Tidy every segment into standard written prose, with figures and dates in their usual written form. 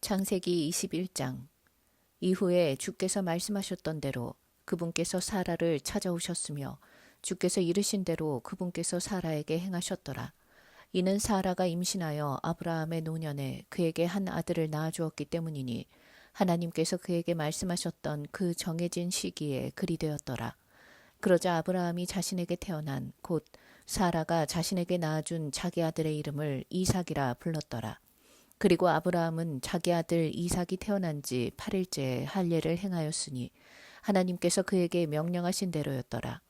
창세기 21장. 이후에 주께서 말씀하셨던 대로 그분께서 사라를 찾아오셨으며 주께서 이르신 대로 그분께서 사라에게 행하셨더라. 이는 사라가 임신하여 아브라함의 노년에 그에게 한 아들을 낳아주었기 때문이니 하나님께서 그에게 말씀하셨던 그 정해진 시기에 그리 되었더라. 그러자 아브라함이 자신에게 태어난 곧 사라가 자신에게 낳아준 자기 아들의 이름을 이삭이라 불렀더라. 그리고 아브라함은 자기 아들 이삭이 태어난 지 8일째에 할례를 행하였으니 하나님께서 그에게 명령하신 대로였더라.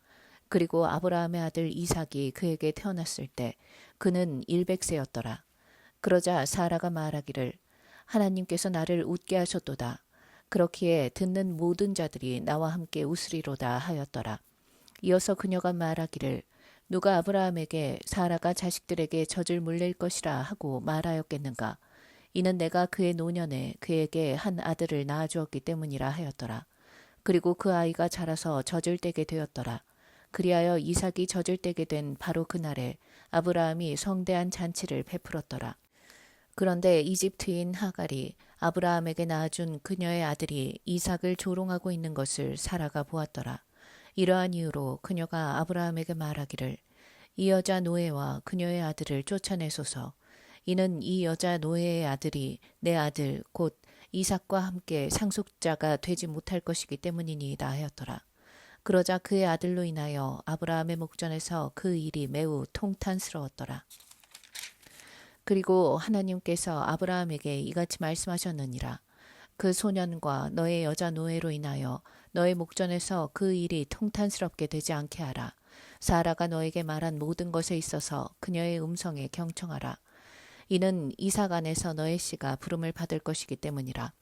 그리고 아브라함의 아들 이삭이 그에게 태어났을 때 그는 100세였더라. 그러자 사라가 말하기를 하나님께서 나를 웃게 하셨도다. 그렇기에 듣는 모든 자들이 나와 함께 웃으리로다 하였더라. 이어서 그녀가 말하기를 누가 아브라함에게 사라가 자식들에게 젖을 물릴 것이라 하고 말하였겠는가. 이는 내가 그의 노년에 그에게 한 아들을 낳아주었기 때문이라 하였더라. 그리고 그 아이가 자라서 젖을 떼게 되었더라. 그리하여 이삭이 젖을 떼게 된 바로 그날에 아브라함이 성대한 잔치를 베풀었더라. 그런데 이집트인 하갈이 아브라함에게 낳아준 그녀의 아들이 이삭을 조롱하고 있는 것을 사라가 보았더라. 이러한 이유로 그녀가 아브라함에게 말하기를 이 여자 노예와 그녀의 아들을 쫓아내소서. 이는 이 여자 노예의 아들이 내 아들 곧 이삭과 함께 상속자가 되지 못할 것이기 때문이니이다 하였더라. 그러자 그의 아들로 인하여 아브라함의 목전에서 그 일이 매우 통탄스러웠더라. 그리고 하나님께서 아브라함에게 이같이 말씀하셨느니라. 그 소년과 너의 여자 노예로 인하여 너의 목전에서 그 일이 통탄스럽게 되지 않게 하라. 사라가 너에게 말한 모든 것에 있어서 그녀의 음성에 경청하라. 이는 이삭 안에서 너의 씨가 부름을 받을 것이기 때문이라.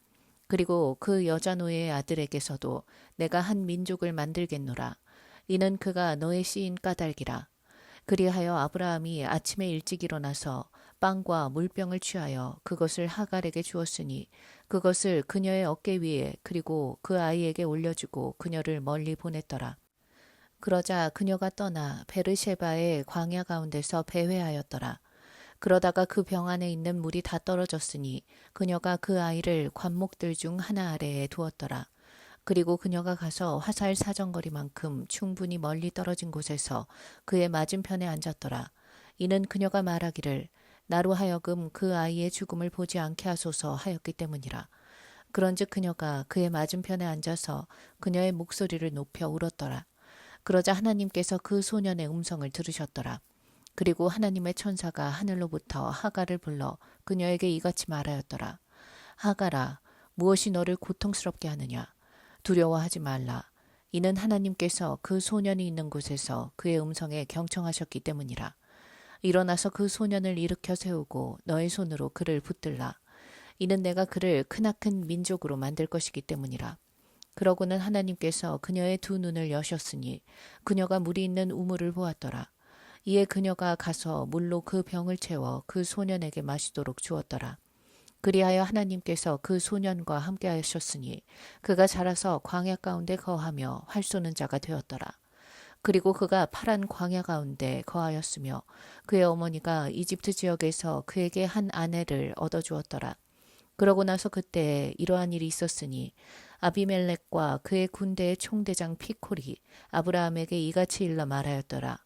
그리고 그 여자 노예의 아들에게서도 내가 한 민족을 만들겠노라. 이는 그가 너의 씨인 까닭이라. 그리하여 아브라함이 아침에 일찍 일어나서 빵과 물병을 취하여 그것을 하갈에게 주었으니 그것을 그녀의 어깨 위에 그리고 그 아이에게 올려주고 그녀를 멀리 보냈더라. 그러자 그녀가 떠나 베르셰바의 광야 가운데서 배회하였더라. 그러다가 그 병 안에 있는 물이 다 떨어졌으니 그녀가 그 아이를 관목들 중 하나 아래에 두었더라. 그리고 그녀가 가서 화살 사정거리만큼 충분히 멀리 떨어진 곳에서 그의 맞은편에 앉았더라. 이는 그녀가 말하기를 나로 하여금 그 아이의 죽음을 보지 않게 하소서 하였기 때문이라. 그런즉 그녀가 그의 맞은편에 앉아서 그녀의 목소리를 높여 울었더라. 그러자 하나님께서 그 소년의 음성을 들으셨더라. 그리고 하나님의 천사가 하늘로부터 하갈을 불러 그녀에게 이같이 말하였더라. 하갈아, 무엇이 너를 고통스럽게 하느냐? 두려워하지 말라. 이는 하나님께서 그 소년이 있는 곳에서 그의 음성에 경청하셨기 때문이라. 일어나서 그 소년을 일으켜 세우고 너의 손으로 그를 붙들라. 이는 내가 그를 크나큰 민족으로 만들 것이기 때문이라. 그러고는 하나님께서 그녀의 두 눈을 여셨으니 그녀가 물이 있는 우물을 보았더라. 이에 그녀가 가서 물로 그 병을 채워 그 소년에게 마시도록 주었더라. 그리하여 하나님께서 그 소년과 함께 하셨으니 그가 자라서 광야 가운데 거하며 활 쏘는 자가 되었더라. 그리고 그가 파란 광야 가운데 거하였으며 그의 어머니가 이집트 지역에서 그에게 한 아내를 얻어주었더라. 그러고 나서 그때에 이러한 일이 있었으니 아비멜렉과 그의 군대의 총대장 피콜이 아브라함에게 이같이 일러 말하였더라.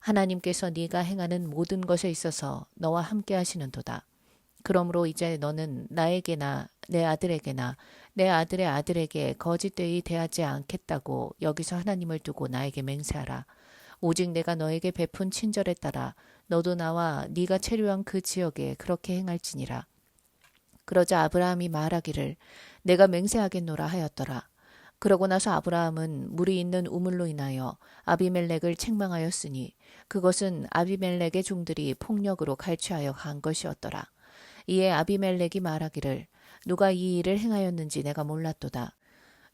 하나님께서 네가 행하는 모든 것에 있어서 너와 함께 하시는도다. 그러므로 이제 너는 나에게나 내 아들에게나 내 아들의 아들에게 거짓되이 대하지 않겠다고 여기서 하나님을 두고 나에게 맹세하라. 오직 내가 너에게 베푼 친절에 따라 너도 나와 네가 체류한 그 지역에 그렇게 행할지니라. 그러자 아브라함이 말하기를 내가 맹세하겠노라 하였더라. 그러고 나서 아브라함은 물이 있는 우물로 인하여 아비멜렉을 책망하였으니 그것은 아비멜렉의 종들이 폭력으로 갈취하여 간 것이었더라. 이에 아비멜렉이 말하기를 누가 이 일을 행하였는지 내가 몰랐도다.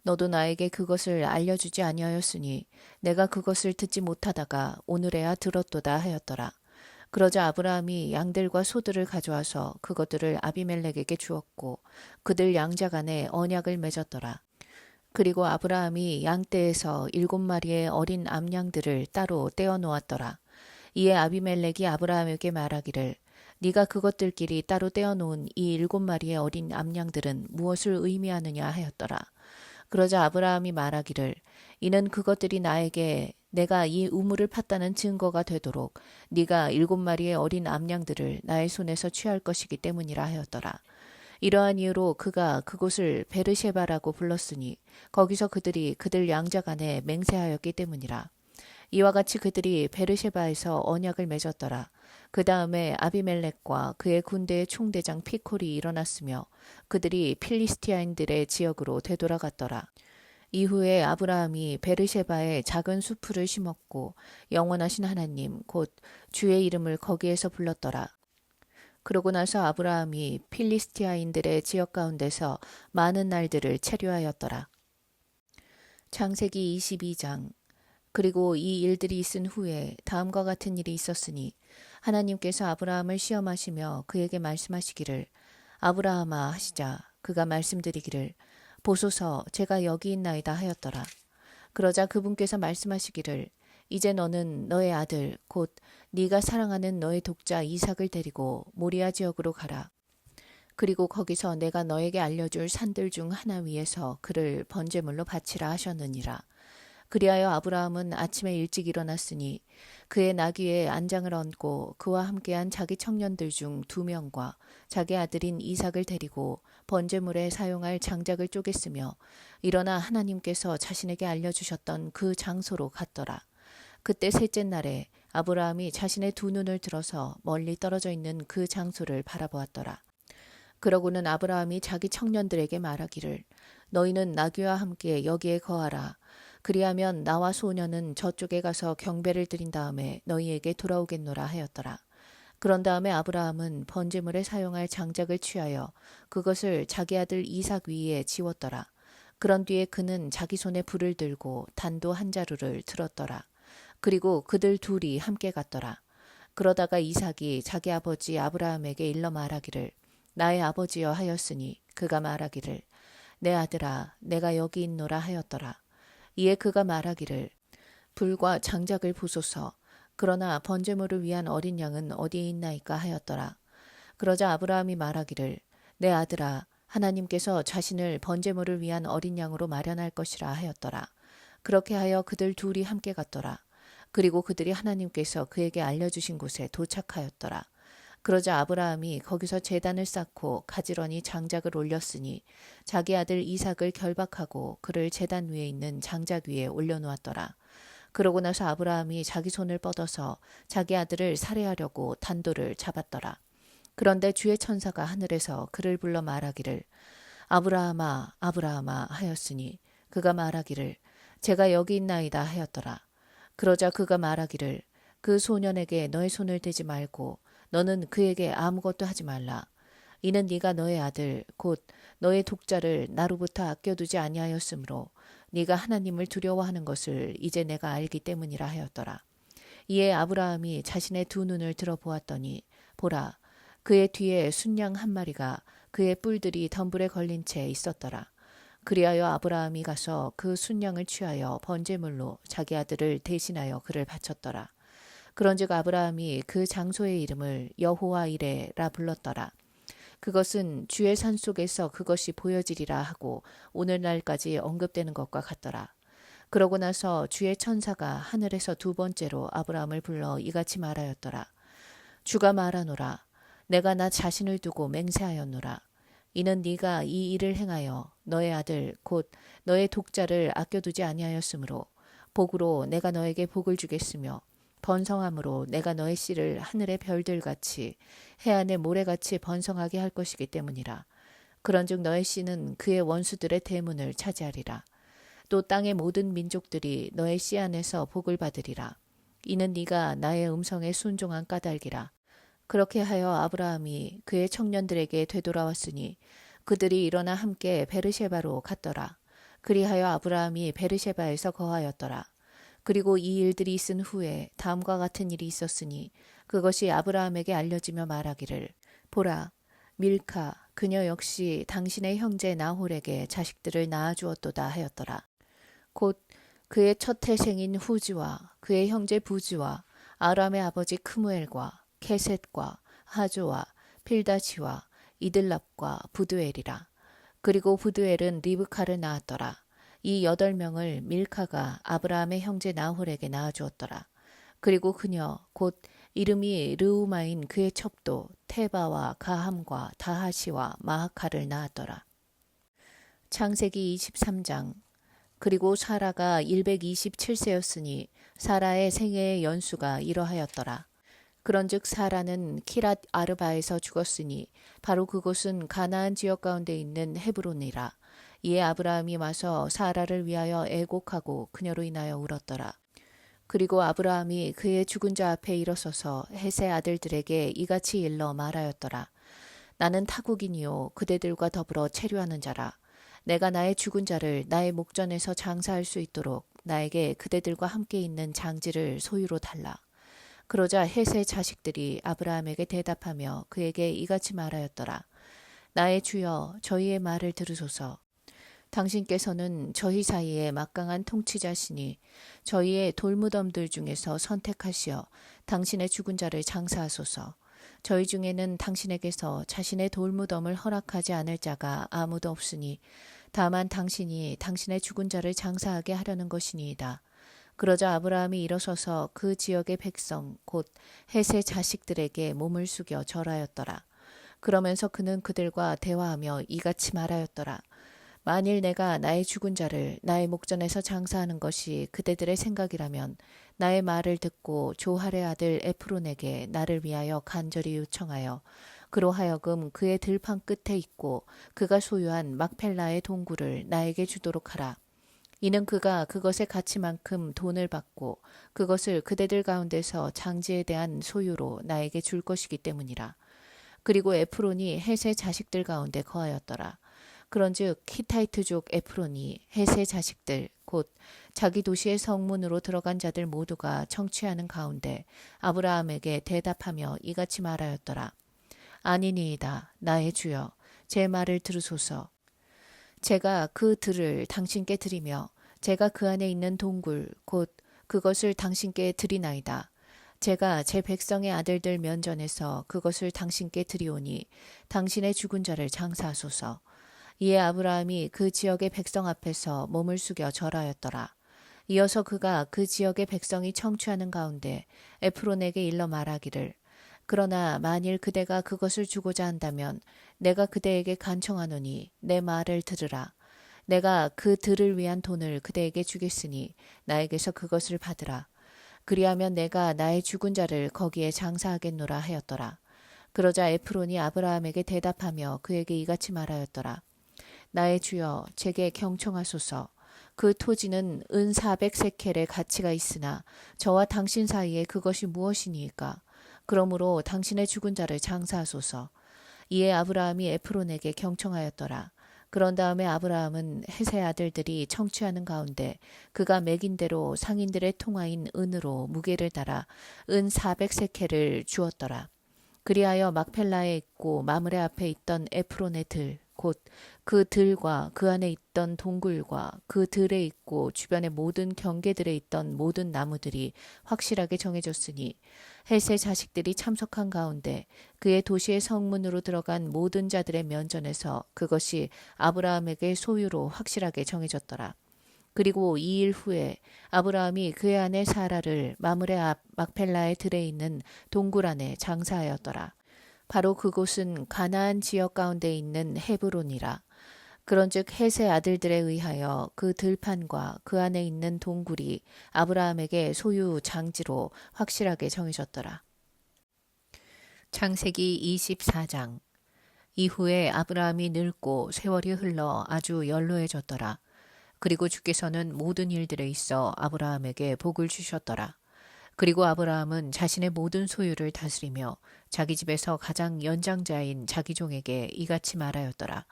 너도 나에게 그것을 알려주지 아니하였으니 내가 그것을 듣지 못하다가 오늘에야 들었도다 하였더라. 그러자 아브라함이 양들과 소들을 가져와서 그것들을 아비멜렉에게 주었고 그들 양자 간에 언약을 맺었더라. 그리고 아브라함이 양떼에서 7마리의 어린 암양들을 따로 떼어 놓았더라. 이에 아비멜렉이 아브라함에게 말하기를 네가 그것들끼리 따로 떼어놓은 이 7마리의 어린 암양들은 무엇을 의미하느냐 하였더라. 그러자 아브라함이 말하기를 이는 그것들이 나에게 내가 이 우물을 팠다는 증거가 되도록 네가 7마리의 어린 암양들을 나의 손에서 취할 것이기 때문이라 하였더라. 이러한 이유로 그가 그곳을 베르셰바라고 불렀으니 거기서 그들이 그들 양자 간에 맹세하였기 때문이라. 이와 같이 그들이 베르셰바에서 언약을 맺었더라. 그 다음에 아비멜렉과 그의 군대의 총대장 피콜이 일어났으며 그들이 필리스티아인들의 지역으로 되돌아갔더라. 이후에 아브라함이 베르셰바에 작은 수풀을 심었고 영원하신 하나님 곧 주의 이름을 거기에서 불렀더라. 그러고 나서 아브라함이 필리스티아인들의 지역 가운데서 많은 날들을 체류하였더라. 창세기 22장. 그리고 이 일들이 있은 후에 다음과 같은 일이 있었으니 하나님께서 아브라함을 시험하시며 그에게 말씀하시기를 아브라함아 하시자 그가 말씀드리기를 보소서 제가 여기 있나이다 하였더라. 그러자 그분께서 말씀하시기를 이제 너는 너의 아들 곧 네가 사랑하는 너의 독자 이삭을 데리고 모리아 지역으로 가라. 그리고 거기서 내가 너에게 알려줄 산들 중 하나 위에서 그를 번제물로 바치라 하셨느니라. 그리하여 아브라함은 아침에 일찍 일어났으니 그의 나귀에 안장을 얹고 그와 함께한 자기 청년들 중 2명과 자기 아들인 이삭을 데리고 번제물에 사용할 장작을 쪼갰으며 일어나 하나님께서 자신에게 알려주셨던 그 장소로 갔더라. 그때 셋째 날에 아브라함이 자신의 2눈을 들어서 멀리 떨어져 있는 그 장소를 바라보았더라. 그러고는 아브라함이 자기 청년들에게 말하기를 너희는 나귀와 함께 여기에 거하라. 그리하면 나와 소녀는 저쪽에 가서 경배를 드린 다음에 너희에게 돌아오겠노라 하였더라. 그런 다음에 아브라함은 번제물에 사용할 장작을 취하여 그것을 자기 아들 이삭 위에 지웠더라. 그런 뒤에 그는 자기 손에 불을 들고 단도 한 자루를 들었더라. 그리고 그들 둘이 함께 갔더라. 그러다가 이삭이 자기 아버지 아브라함에게 일러 말하기를 나의 아버지여 하였으니 그가 말하기를 내 아들아 내가 여기 있노라 하였더라. 이에 그가 말하기를 불과 장작을 부소서 그러나 번제물을 위한 어린 양은 어디에 있나이까 하였더라. 그러자 아브라함이 말하기를 내 아들아 하나님께서 자신을 번제물을 위한 어린 양으로 마련할 것이라 하였더라. 그렇게 하여 그들 둘이 함께 갔더라. 그리고 그들이 하나님께서 그에게 알려주신 곳에 도착하였더라. 그러자 아브라함이 거기서 제단을 쌓고 가지런히 장작을 올렸으니 자기 아들 이삭을 결박하고 그를 제단 위에 있는 장작 위에 올려놓았더라. 그러고 나서 아브라함이 자기 손을 뻗어서 자기 아들을 살해하려고 단도를 잡았더라. 그런데 주의 천사가 하늘에서 그를 불러 말하기를 아브라함아 아브라함아 하였으니 그가 말하기를 제가 여기 있나이다 하였더라. 그러자 그가 말하기를 그 소년에게 너의 손을 대지 말고 너는 그에게 아무것도 하지 말라. 이는 네가 너의 아들 곧 너의 독자를 나로부터 아껴두지 아니하였으므로 네가 하나님을 두려워하는 것을 이제 내가 알기 때문이라 하였더라. 이에 아브라함이 자신의 2눈을 들어보았더니 보라 그의 뒤에 순양 한 마리가 그의 뿔들이 덤불에 걸린 채 있었더라. 그리하여 아브라함이 가서 그 순양을 취하여 번제물로 자기 아들을 대신하여 그를 바쳤더라. 그런즉 아브라함이 그 장소의 이름을 여호와 이레라 불렀더라. 그것은 주의 산속에서 그것이 보여지리라 하고 오늘날까지 언급되는 것과 같더라. 그러고 나서 주의 천사가 하늘에서 2번째로 아브라함을 불러 이같이 말하였더라. 주가 말하노라. 내가 나 자신을 두고 맹세하였노라. 이는 네가 이 일을 행하여 너의 아들 곧 너의 독자를 아껴두지 아니하였으므로 복으로 내가 너에게 복을 주겠으며 번성함으로 내가 너의 씨를 하늘의 별들같이 해안의 모래같이 번성하게 할 것이기 때문이라. 그런즉 너의 씨는 그의 원수들의 대문을 차지하리라. 또 땅의 모든 민족들이 너의 씨 안에서 복을 받으리라. 이는 네가 나의 음성에 순종한 까닭이라. 그렇게 하여 아브라함이 그의 청년들에게 되돌아왔으니 그들이 일어나 함께 베르셰바로 갔더라. 그리하여 아브라함이 베르셰바에서 거하였더라. 그리고 이 일들이 있은 후에 다음과 같은 일이 있었으니 그것이 아브라함에게 알려지며 말하기를 보라 밀카 그녀 역시 당신의 형제 나홀에게 자식들을 낳아주었도다 하였더라. 곧 그의 첫 태생인 후지와 그의 형제 부지와 아람의 아버지 크무엘과 케셋과 하조와 필다시와 이들랍과 부두엘이라. 그리고 부두엘은 리브카를 낳았더라. 이 8명을 밀카가 아브라함의 형제 나홀에게 낳아주었더라. 그리고 그녀 곧 이름이 르우마인 그의 첩도 테바와 가함과 다하시와 마하카를 낳았더라. 창세기 23장. 그리고 사라가 127세였으니 사라의 생애의 연수가 이러하였더라. 그런즉 사라는 키랏 아르바에서 죽었으니 바로 그곳은 가나안 지역 가운데 있는 헤브론이라. 이에 아브라함이 와서 사라를 위하여 애곡하고 그녀로 인하여 울었더라. 그리고 아브라함이 그의 죽은 자 앞에 일어서서 헷의 아들들에게 이같이 일러 말하였더라. 나는 타국인이요 그대들과 더불어 체류하는 자라. 내가 나의 죽은 자를 나의 목전에서 장사할 수 있도록 나에게 그대들과 함께 있는 장지를 소유로 달라. 그러자 헷의 자식들이 아브라함에게 대답하며 그에게 이같이 말하였더라. 나의 주여 저희의 말을 들으소서. 당신께서는 저희 사이에 막강한 통치자시니 저희의 돌무덤들 중에서 선택하시어 당신의 죽은 자를 장사하소서. 저희 중에는 당신에게서 자신의 돌무덤을 허락하지 않을 자가 아무도 없으니 다만 당신이 당신의 죽은 자를 장사하게 하려는 것이니이다. 그러자 아브라함이 일어서서 그 지역의 백성 곧 헷의 자식들에게 몸을 숙여 절하였더라. 그러면서 그는 그들과 대화하며 이같이 말하였더라. 만일 내가 나의 죽은 자를 나의 목전에서 장사하는 것이 그대들의 생각이라면 나의 말을 듣고 조할의 아들 에프론에게 나를 위하여 간절히 요청하여 그로 하여금 그의 들판 끝에 있고 그가 소유한 막펠라의 동굴을 나에게 주도록 하라. 이는 그가 그것의 가치만큼 돈을 받고 그것을 그대들 가운데서 장지에 대한 소유로 나에게 줄 것이기 때문이라. 그리고 에프론이 헷의 자식들 가운데 거하였더라. 그런즉 히타이트족 에프론이 헷의 자식들 곧 자기 도시의 성문으로 들어간 자들 모두가 청취하는 가운데 아브라함에게 대답하며 이같이 말하였더라. 아니니이다. 나의 주여 제 말을 들으소서. 제가 그 들을 당신께 드리며 제가 그 안에 있는 동굴 곧 그것을 당신께 드리나이다. 제가 제 백성의 아들들 면전에서 그것을 당신께 드리오니 당신의 죽은 자를 장사하소서. 이에 아브라함이 그 지역의 백성 앞에서 몸을 숙여 절하였더라. 이어서 그가 그 지역의 백성이 청취하는 가운데 에프론에게 일러 말하기를 그러나 만일 그대가 그것을 주고자 한다면 내가 그대에게 간청하노니 내 말을 들으라. 내가 그 들을 위한 돈을 그대에게 주겠으니 나에게서 그것을 받으라. 그리하면 내가 나의 죽은 자를 거기에 장사하겠노라 하였더라. 그러자 에프론이 아브라함에게 대답하며 그에게 이같이 말하였더라. 나의 주여 제게 경청하소서. 그 토지는 은 400세켈의 가치가 있으나 저와 당신 사이에 그것이 무엇이니까. 그러므로 당신의 죽은 자를 장사하소서. 이에 아브라함이 에프론에게 경청하였더라. 그런 다음에 아브라함은 헷의 아들들이 청취하는 가운데 그가 매긴 대로 상인들의 통화인 은으로 무게를 달아 은 400세켈을 주었더라. 그리하여 막펠라에 있고 마므레 앞에 있던 에프론의 들 곧 그 들과 그 안에 있던 동굴과 그 들에 있고 주변의 모든 경계들에 있던 모든 나무들이 확실하게 정해졌으니 헷의 자식들이 참석한 가운데 그의 도시의 성문으로 들어간 모든 자들의 면전에서 그것이 아브라함에게 소유로 확실하게 정해졌더라. 그리고 2일 후에 아브라함이 그의 아내 사라를 마므레 앞 막펠라의 들에 있는 동굴 안에 장사하였더라. 바로 그곳은 가나안 지역 가운데 있는 헤브론이라. 그런즉 헷의 아들들에 의하여 그 들판과 그 안에 있는 동굴이 아브라함에게 소유 장지로 확실하게 정해졌더라. 창세기 24장. 이후에 아브라함이 늙고 세월이 흘러 아주 연로해졌더라. 그리고 주께서는 모든 일들에 있어 아브라함에게 복을 주셨더라. 그리고 아브라함은 자신의 모든 소유를 다스리며 자기 집에서 가장 연장자인 자기 종에게 이같이 말하였더라.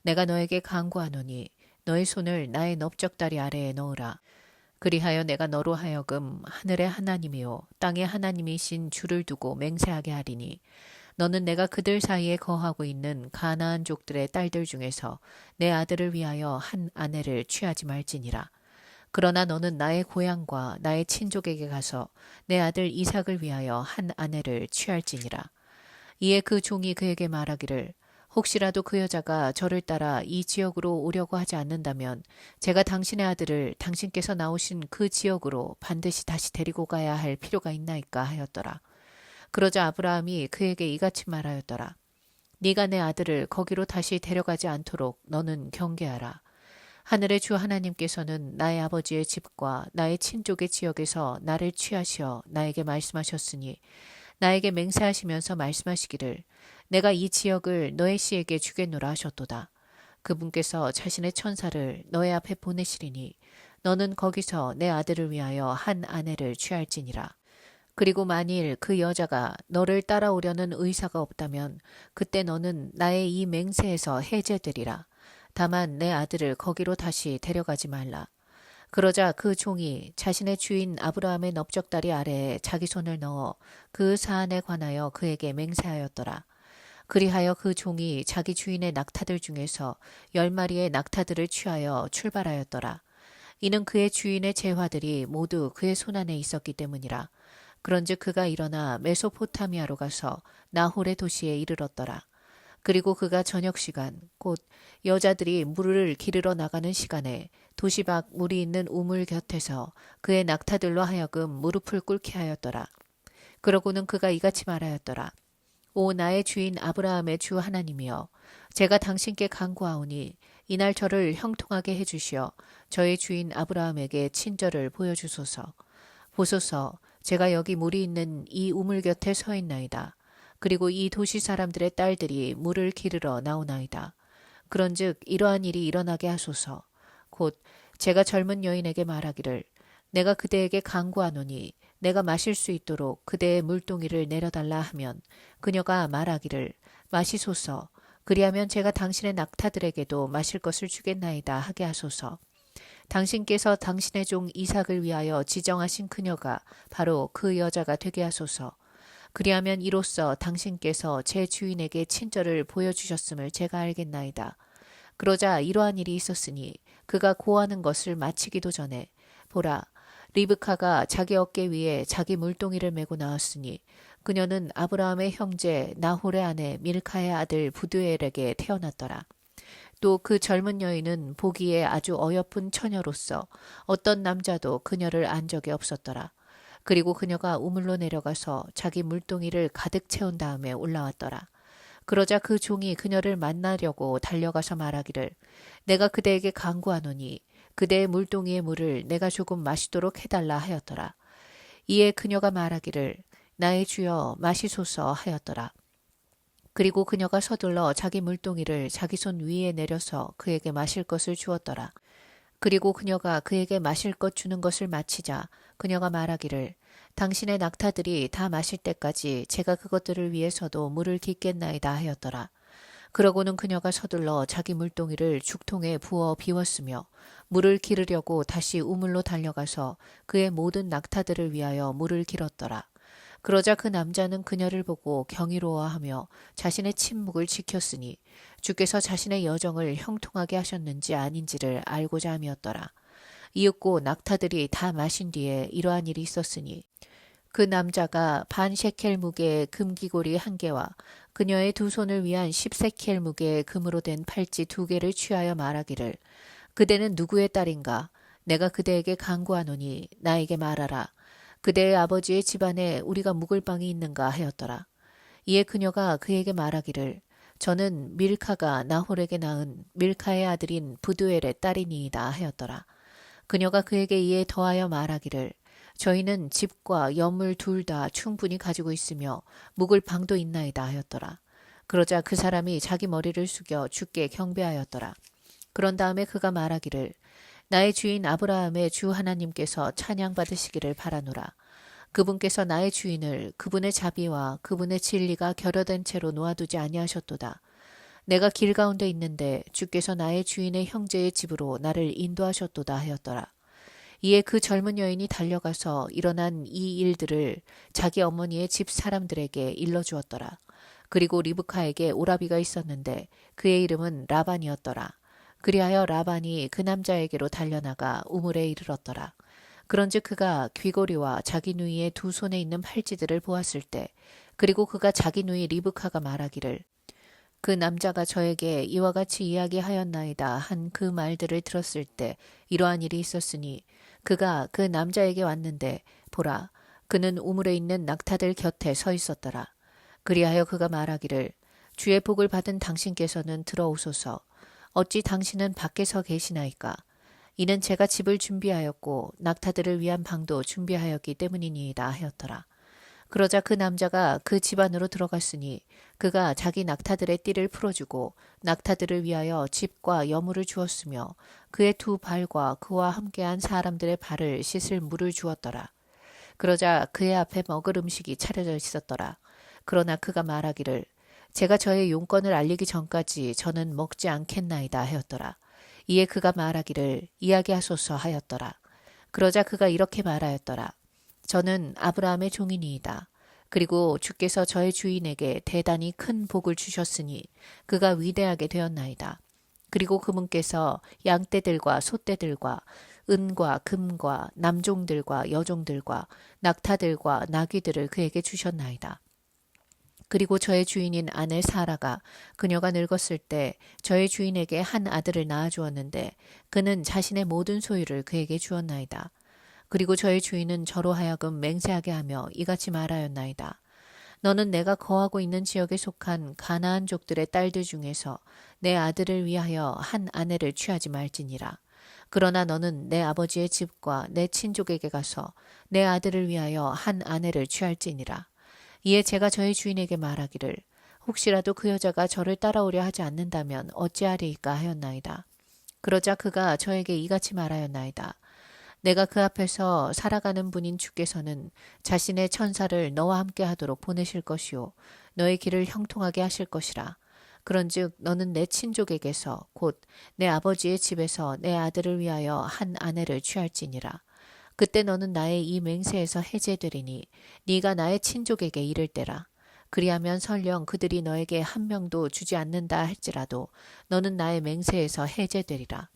내가 너에게 강구하노니 너의 손을 나의 넓적다리 아래에 넣으라. 그리하여 내가 너로 하여금 하늘의 하나님이요 땅의 하나님이신 주를 두고 맹세하게 하리니 너는 내가 그들 사이에 거하고 있는 가나안족들의 딸들 중에서 내 아들을 위하여 한 아내를 취하지 말지니라. 그러나 너는 나의 고향과 나의 친족에게 가서 내 아들 이삭을 위하여 한 아내를 취할지니라. 이에 그 종이 그에게 말하기를 혹시라도 그 여자가 저를 따라 이 지역으로 오려고 하지 않는다면 제가 당신의 아들을 당신께서 나오신 그 지역으로 반드시 다시 데리고 가야 할 필요가 있나이까 하였더라. 그러자 아브라함이 그에게 이같이 말하였더라. 네가 내 아들을 거기로 다시 데려가지 않도록 너는 경계하라. 하늘의 주 하나님께서는 나의 아버지의 집과 나의 친족의 지역에서 나를 취하시어 나에게 말씀하셨으니 나에게 맹세하시면서 말씀하시기를 내가 이 지역을 너의 씨에게 주겠노라 하셨도다. 그분께서 자신의 천사를 너의 앞에 보내시리니 너는 거기서 내 아들을 위하여 한 아내를 취할지니라. 그리고 만일 그 여자가 너를 따라오려는 의사가 없다면 그때 너는 나의 이 맹세에서 해제되리라. 다만 내 아들을 거기로 다시 데려가지 말라. 그러자 그 종이 자신의 주인 아브라함의 넓적다리 아래에 자기 손을 넣어 그 사안에 관하여 그에게 맹세하였더라. 그리하여 그 종이 자기 주인의 낙타들 중에서 10마리의 낙타들을 취하여 출발하였더라. 이는 그의 주인의 재화들이 모두 그의 손안에 있었기 때문이라. 그런즉 그가 일어나 메소포타미아로 가서 나홀의 도시에 이르렀더라. 그리고 그가 저녁 시간 곧 여자들이 물을 기르러 나가는 시간에 도시 밖 물이 있는 우물 곁에서 그의 낙타들로 하여금 무릎을 꿇게 하였더라. 그러고는 그가 이같이 말하였더라. 오 나의 주인 아브라함의 주 하나님이여 제가 당신께 간구하오니 이날 저를 형통하게 해주시어 저의 주인 아브라함에게 친절을 보여주소서. 보소서 제가 여기 물이 있는 이 우물 곁에 서 있나이다. 그리고 이 도시 사람들의 딸들이 물을 기르러 나오나이다. 그런즉 이러한 일이 일어나게 하소서. 곧 제가 젊은 여인에게 말하기를 내가 그대에게 간구하노니 내가 마실 수 있도록 그대의 물동이를 내려달라 하면 그녀가 말하기를 마시소서. 그리하면 제가 당신의 낙타들에게도 마실 것을 주겠나이다 하게 하소서. 당신께서 당신의 종 이삭을 위하여 지정하신 그녀가 바로 그 여자가 되게 하소서. 그리하면 이로써 당신께서 제 주인에게 친절을 보여주셨음을 제가 알겠나이다. 그러자 이러한 일이 있었으니 그가 고하는 것을 마치기도 전에 보라 리브카가 자기 어깨 위에 자기 물동이를 메고 나왔으니 그녀는 아브라함의 형제 나홀의 아내 밀카의 아들 부두엘에게 태어났더라. 또 그 젊은 여인은 보기에 아주 어여쁜 처녀로서 어떤 남자도 그녀를 안 적이 없었더라. 그리고 그녀가 우물로 내려가서 자기 물동이를 가득 채운 다음에 올라왔더라. 그러자 그 종이 그녀를 만나려고 달려가서 말하기를 내가 그대에게 간구하노니 그대의 물동이의 물을 내가 조금 마시도록 해달라 하였더라. 이에 그녀가 말하기를 나의 주여 마시소서 하였더라. 그리고 그녀가 서둘러 자기 물동이를 자기 손 위에 내려서 그에게 마실 것을 주었더라. 그리고 그녀가 그에게 마실 것 주는 것을 마치자 그녀가 말하기를 당신의 낙타들이 다 마실 때까지 제가 그것들을 위해서도 물을 깃겠나이다 하였더라. 그러고는 그녀가 서둘러 자기 물동이를 죽통에 부어 비웠으며 물을 기르려고 다시 우물로 달려가서 그의 모든 낙타들을 위하여 물을 길었더라. 그러자 그 남자는 그녀를 보고 경이로워하며 자신의 침묵을 지켰으니 주께서 자신의 여정을 형통하게 하셨는지 아닌지를 알고자 함이었더라. 이윽고 낙타들이 다 마신 뒤에 이러한 일이 있었으니 그 남자가 반 셰켈 무게의 금기고리 1개와 그녀의 2손을 위한 10세켈 무게의 금으로 된 팔찌 2개를 취하여 말하기를 그대는 누구의 딸인가? 내가 그대에게 간구하노니 나에게 말하라. 그대의 아버지의 집안에 우리가 묵을 방이 있는가 하였더라. 이에 그녀가 그에게 말하기를 저는 밀카가 나홀에게 낳은 밀카의 아들인 부두엘의 딸이니이다 하였더라. 그녀가 그에게 이에 더하여 말하기를 저희는 집과 여물 둘 다 충분히 가지고 있으며 묵을 방도 있나이다 하였더라. 그러자 그 사람이 자기 머리를 숙여 주께 경배하였더라. 그런 다음에 그가 말하기를 나의 주인 아브라함의 주 하나님께서 찬양받으시기를 바라노라. 그분께서 나의 주인을 그분의 자비와 그분의 진리가 결여된 채로 놓아두지 아니하셨도다. 내가 길 가운데 있는데 주께서 나의 주인의 형제의 집으로 나를 인도하셨도다 하였더라. 이에 그 젊은 여인이 달려가서 일어난 이 일들을 자기 어머니의 집 사람들에게 일러주었더라. 그리고 리브카에게 오라비가 있었는데 그의 이름은 라반이었더라. 그리하여 라반이 그 남자에게로 달려나가 우물에 이르렀더라. 그런즉 그가 귀고리와 자기 누이의 두 손에 있는 팔찌들을 보았을 때, 그리고 그가 자기 누이 리브카가 말하기를 그 남자가 저에게 이와 같이 이야기하였나이다 한 그 말들을 들었을 때 이러한 일이 있었으니, 그가 그 남자에게 왔는데 보라, 그는 우물에 있는 낙타들 곁에 서 있었더라. 그리하여 그가 말하기를 주의 복을 받은 당신께서는 들어오소서. 어찌 당신은 밖에서 계시나이까? 이는 제가 집을 준비하였고 낙타들을 위한 방도 준비하였기 때문이니이다 하였더라. 그러자 그 남자가 그 집 안으로 들어갔으니 그가 자기 낙타들의 띠를 풀어주고 낙타들을 위하여 집과 여물을 주었으며 그의 두 발과 그와 함께한 사람들의 발을 씻을 물을 주었더라. 그러자 그의 앞에 먹을 음식이 차려져 있었더라. 그러나 그가 말하기를 제가 저의 용건을 알리기 전까지 저는 먹지 않겠나이다 하였더라. 이에 그가 말하기를 이야기하소서 하였더라. 그러자 그가 이렇게 말하였더라. 저는 아브라함의 종이니이다. 그리고 주께서 저의 주인에게 대단히 큰 복을 주셨으니 그가 위대하게 되었나이다. 그리고 그분께서 양떼들과 소떼들과 은과 금과 남종들과 여종들과 낙타들과 나귀들을 그에게 주셨나이다. 그리고 저의 주인인 아내 사라가 그녀가 늙었을 때 저의 주인에게 한 아들을 낳아주었는데 그는 자신의 모든 소유를 그에게 주었나이다. 그리고 저의 주인은 저로 하여금 맹세하게 하며 이같이 말하였나이다. 너는 내가 거하고 있는 지역에 속한 가나안족들의 딸들 중에서 내 아들을 위하여 한 아내를 취하지 말지니라. 그러나 너는 내 아버지의 집과 내 친족에게 가서 내 아들을 위하여 한 아내를 취할지니라. 이에 제가 저의 주인에게 말하기를 혹시라도 그 여자가 저를 따라오려 하지 않는다면 어찌하리이까 하였나이다. 그러자 그가 저에게 이같이 말하였나이다. 내가 그 앞에서 살아가는 분인 주께서는 자신의 천사를 너와 함께 하도록 보내실 것이요 너의 길을 형통하게 하실 것이라. 그런즉 너는 내 친족에게서 곧 내 아버지의 집에서 내 아들을 위하여 한 아내를 취할지니라. 그때 너는 나의 이 맹세에서 해제되리니 네가 나의 친족에게 이를 때라. 그리하면 설령 그들이 너에게 한 명도 주지 않는다 할지라도 너는 나의 맹세에서 해제되리라.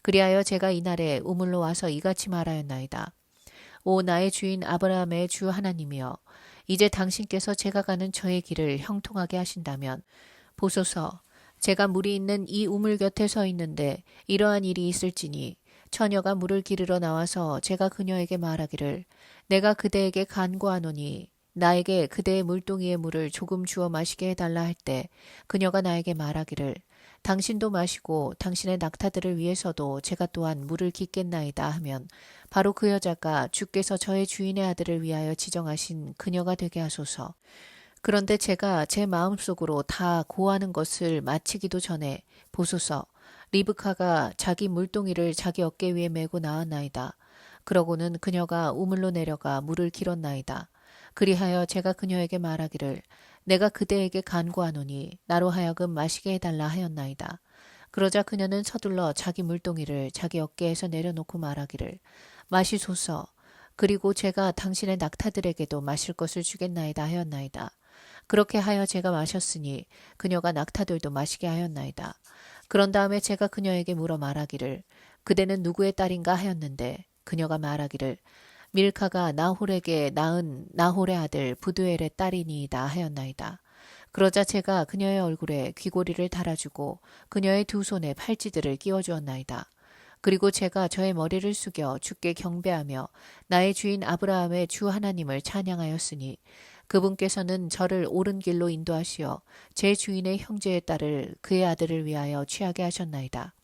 그리하여 제가 이날에 우물로 와서 이같이 말하였나이다. 오 나의 주인 아브라함의 주 하나님이여, 이제 당신께서 제가 가는 저의 길을 형통하게 하신다면 보소서, 제가 물이 있는 이 우물 곁에 서 있는데 이러한 일이 있을지니 처녀가 물을 기르러 나와서 제가 그녀에게 말하기를 내가 그대에게 간구하노니 나에게 그대의 물동이의 물을 조금 주어 마시게 해달라 할 때 그녀가 나에게 말하기를 당신도 마시고 당신의 낙타들을 위해서도 제가 또한 물을 깃겠나이다 하면 바로 그 여자가 주께서 저의 주인의 아들을 위하여 지정하신 그녀가 되게 하소서. 그런데 제가 제 마음속으로 다 고하는 것을 마치기도 전에 보소서, 리브카가 자기 물동이를 자기 어깨 위에 메고 나왔나이다. 그러고는 그녀가 우물로 내려가 물을 길었나이다. 그리하여 제가 그녀에게 말하기를 내가 그대에게 간구하노니 나로 하여금 마시게 해달라 하였나이다. 그러자 그녀는 서둘러 자기 물동이를 자기 어깨에서 내려놓고 말하기를 마시소서. 그리고 제가 당신의 낙타들에게도 마실 것을 주겠나이다 하였나이다. 그렇게 하여 제가 마셨으니 그녀가 낙타들도 마시게 하였나이다. 그런 다음에 제가 그녀에게 물어 말하기를 그대는 누구의 딸인가 하였는데 그녀가 말하기를 밀카가 나홀에게 낳은 나홀의 아들 부두엘의 딸이니이다 하였나이다. 그러자 제가 그녀의 얼굴에 귀고리를 달아주고 그녀의 두 손에 팔찌들을 끼워주었나이다. 그리고 제가 저의 머리를 숙여 주께 경배하며 나의 주인 아브라함의 주 하나님을 찬양하였으니 그분께서는 저를 옳은 길로 인도하시어 제 주인의 형제의 딸을 그의 아들을 위하여 취하게 하셨나이다.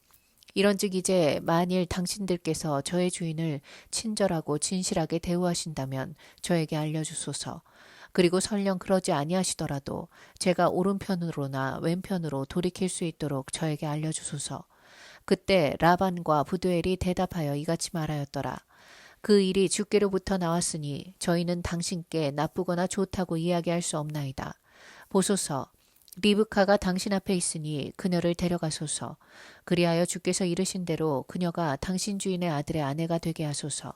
이런즉 이제 만일 당신들께서 저의 주인을 친절하고 진실하게 대우하신다면 저에게 알려주소서. 그리고 설령 그러지 아니하시더라도 제가 오른편으로나 왼편으로 돌이킬 수 있도록 저에게 알려주소서. 그때 라반과 부두엘이 대답하여 이같이 말하였더라. 그 일이 주께로부터 나왔으니 저희는 당신께 나쁘거나 좋다고 이야기할 수 없나이다. 보소서, 리브카가 당신 앞에 있으니 그녀를 데려가소서. 그리하여 주께서 이르신 대로 그녀가 당신 주인의 아들의 아내가 되게 하소서.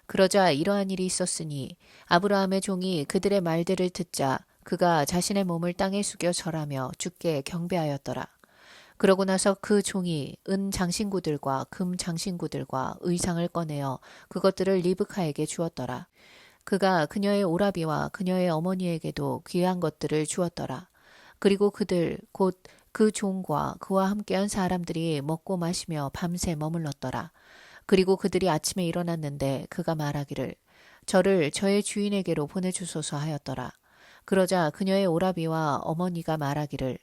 그러자 이러한 일이 있었으니 아브라함의 종이 그들의 말들을 듣자 그가 자신의 몸을 땅에 숙여 절하며 주께 경배하였더라. 그러고 나서 그 종이 은 장신구들과 금 장신구들과 의상을 꺼내어 그것들을 리브카에게 주었더라. 그가 그녀의 오라비와 그녀의 어머니에게도 귀한 것들을 주었더라. 그리고 그들 곧 그 종과 그와 함께한 사람들이 먹고 마시며 밤새 머물렀더라. 그리고 그들이 아침에 일어났는데 그가 말하기를 저를 저의 주인에게로 보내주소서 하였더라. 그러자 그녀의 오라비와 어머니가 말하기를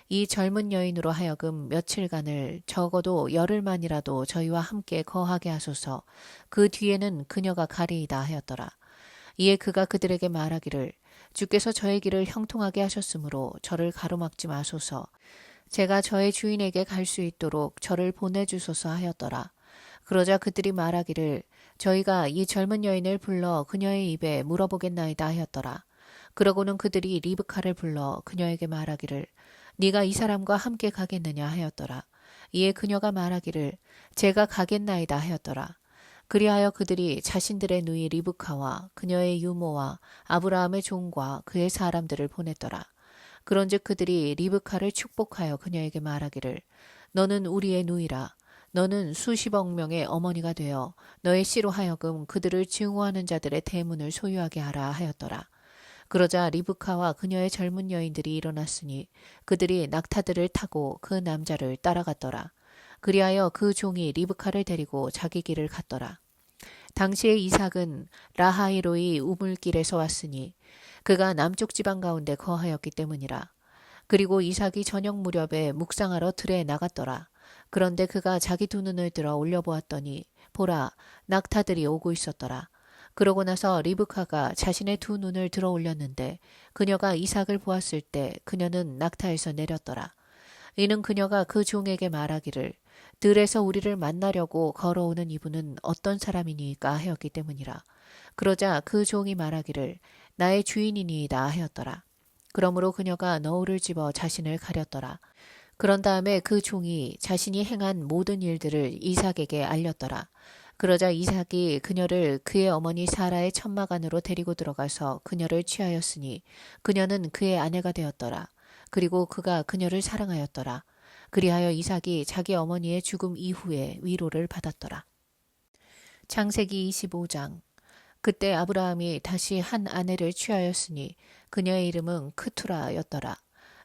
이 젊은 여인으로 하여금 며칠간을 적어도 열흘만이라도 저희와 함께 거하게 하소서. 그 뒤에는 그녀가 가리이다 하였더라. 이에 그가 그들에게 말하기를 주께서 저의 길을 형통하게 하셨으므로 저를 가로막지 마소서. 제가 저의 주인에게 갈 수 있도록 저를 보내주소서 하였더라. 그러자 그들이 말하기를 저희가 이 젊은 여인을 불러 그녀의 입에 물어보겠나이다 하였더라. 그러고는 그들이 리브카를 불러 그녀에게 말하기를 네가 이 사람과 함께 가겠느냐 하였더라. 이에 그녀가 말하기를 제가 가겠나이다 하였더라. 그리하여 그들이 자신들의 누이 리브카와 그녀의 유모와 아브라함의 종과 그의 사람들을 보냈더라. 그런즉 그들이 리브카를 축복하여 그녀에게 말하기를 너는 우리의 누이라. 너는 수십억 명의 어머니가 되어 너의 씨로 하여금 그들을 증오하는 자들의 대문을 소유하게 하라 하였더라. 그러자 리브카와 그녀의 젊은 여인들이 일어났으니 그들이 낙타들을 타고 그 남자를 따라갔더라. 그리하여 그 종이 리브카를 데리고 자기 길을 갔더라. 당시에 이삭은 라하이로의 우물길에서 왔으니 그가 남쪽 지방 가운데 거하였기 때문이라. 그리고 이삭이 저녁 무렵에 묵상하러 들에 나갔더라. 그런데 그가 자기 두 눈을 들어 올려보았더니 보라 낙타들이 오고 있었더라. 그러고 나서 리브카가 자신의 두 눈을 들어 올렸는데 그녀가 이삭을 보았을 때 그녀는 낙타에서 내렸더라. 이는 그녀가 그 종에게 말하기를 들에서 우리를 만나려고 걸어오는 이분은 어떤 사람이니까 하였기 때문이라. 그러자 그 종이 말하기를 나의 주인이니이다 하였더라. 그러므로 그녀가 너울을 집어 자신을 가렸더라. 그런 다음에 그 종이 자신이 행한 모든 일들을 이삭에게 알렸더라. 그러자 이삭이 그녀를 그의 어머니 사라의 천막 안으로 데리고 들어가서 그녀를 취하였으니 그녀는 그의 아내가 되었더라. 그리고 그가 그녀를 사랑하였더라. 그리하여 이삭이 자기 어머니의 죽음 이후에 위로를 받았더라. 창세기 25장. 그때 아브라함이 다시 한 아내를 취하였으니 그녀의 이름은 크투라였더라.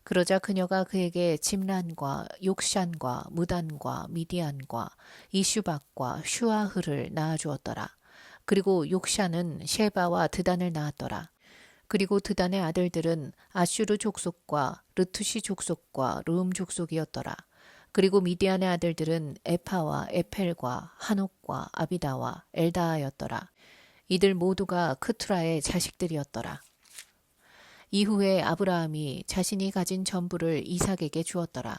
그러자 그녀가 그에게 짐란과 욕샨과 무단과 미디안과 이슈박과 슈아흐를 낳아주었더라. 그리고 욕샨은 셰바와 드단을 낳았더라. 그리고 드단의 아들들은 아슈르 족속과 르투시 족속과 르음 족속이었더라. 그리고 미디안의 아들들은 에파와 에펠과 한옥과 아비다와 엘다하였더라. 이들 모두가 크투라의 자식들이었더라. 이후에 아브라함이 자신이 가진 전부를 이삭에게 주었더라.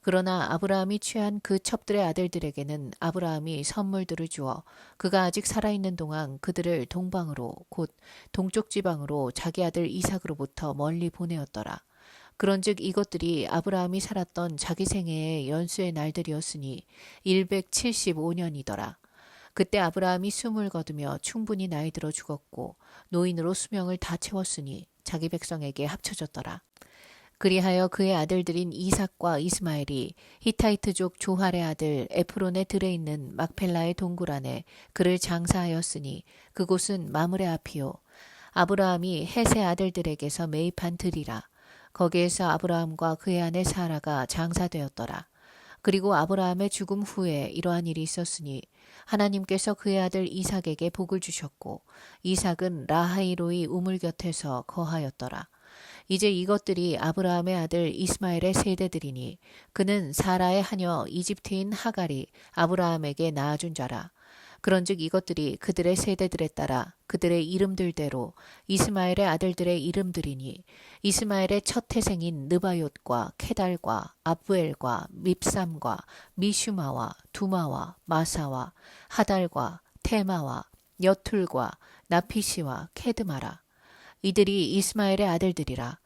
그러나 아브라함이 취한 그 첩들의 아들들에게는 아브라함이 선물들을 주어 그가 아직 살아있는 동안 그들을 동방으로 곧 동쪽 지방으로 자기 아들 이삭으로부터 멀리 보내었더라. 그런즉 이것들이 아브라함이 살았던 자기 생애의 연수의 날들이었으니 175년이더라. 그때 아브라함이 숨을 거두며 충분히 나이 들어 죽었고 노인으로 수명을 다 채웠으니 자기 백성에게 합쳐졌더라. 그리하여 그의 아들들인 이삭과 이스마엘이 히타이트족 조할의 아들 에프론의 들에 있는 막펠라의 동굴 안에 그를 장사하였으니 그곳은 마므레 앞이요 아브라함이 헷의 아들들에게서 매입한 들이라. 거기에서 아브라함과 그의 아내 사라가 장사되었더라. 그리고 아브라함의 죽음 후에 이러한 일이 있었으니 하나님께서 그의 아들 이삭에게 복을 주셨고 이삭은 라하이로의 우물 곁에서 거하였더라. 이제 이것들이 아브라함의 아들 이스마엘의 세대들이니 그는 사라의 하녀 이집트인 하갈이 아브라함에게 낳아준 자라. 그런즉 이것들이 그들의 세대들에 따라 그들의 이름들대로 이스마엘의 아들들의 이름들이니 이스마엘의 첫 태생인 느바옅과 케달과 아브엘과 밉삼과 미슈마와 두마와 마사와 하달과 테마와 여툴과 나피시와 케드마라. 이들이 이스마엘의 아들들이라.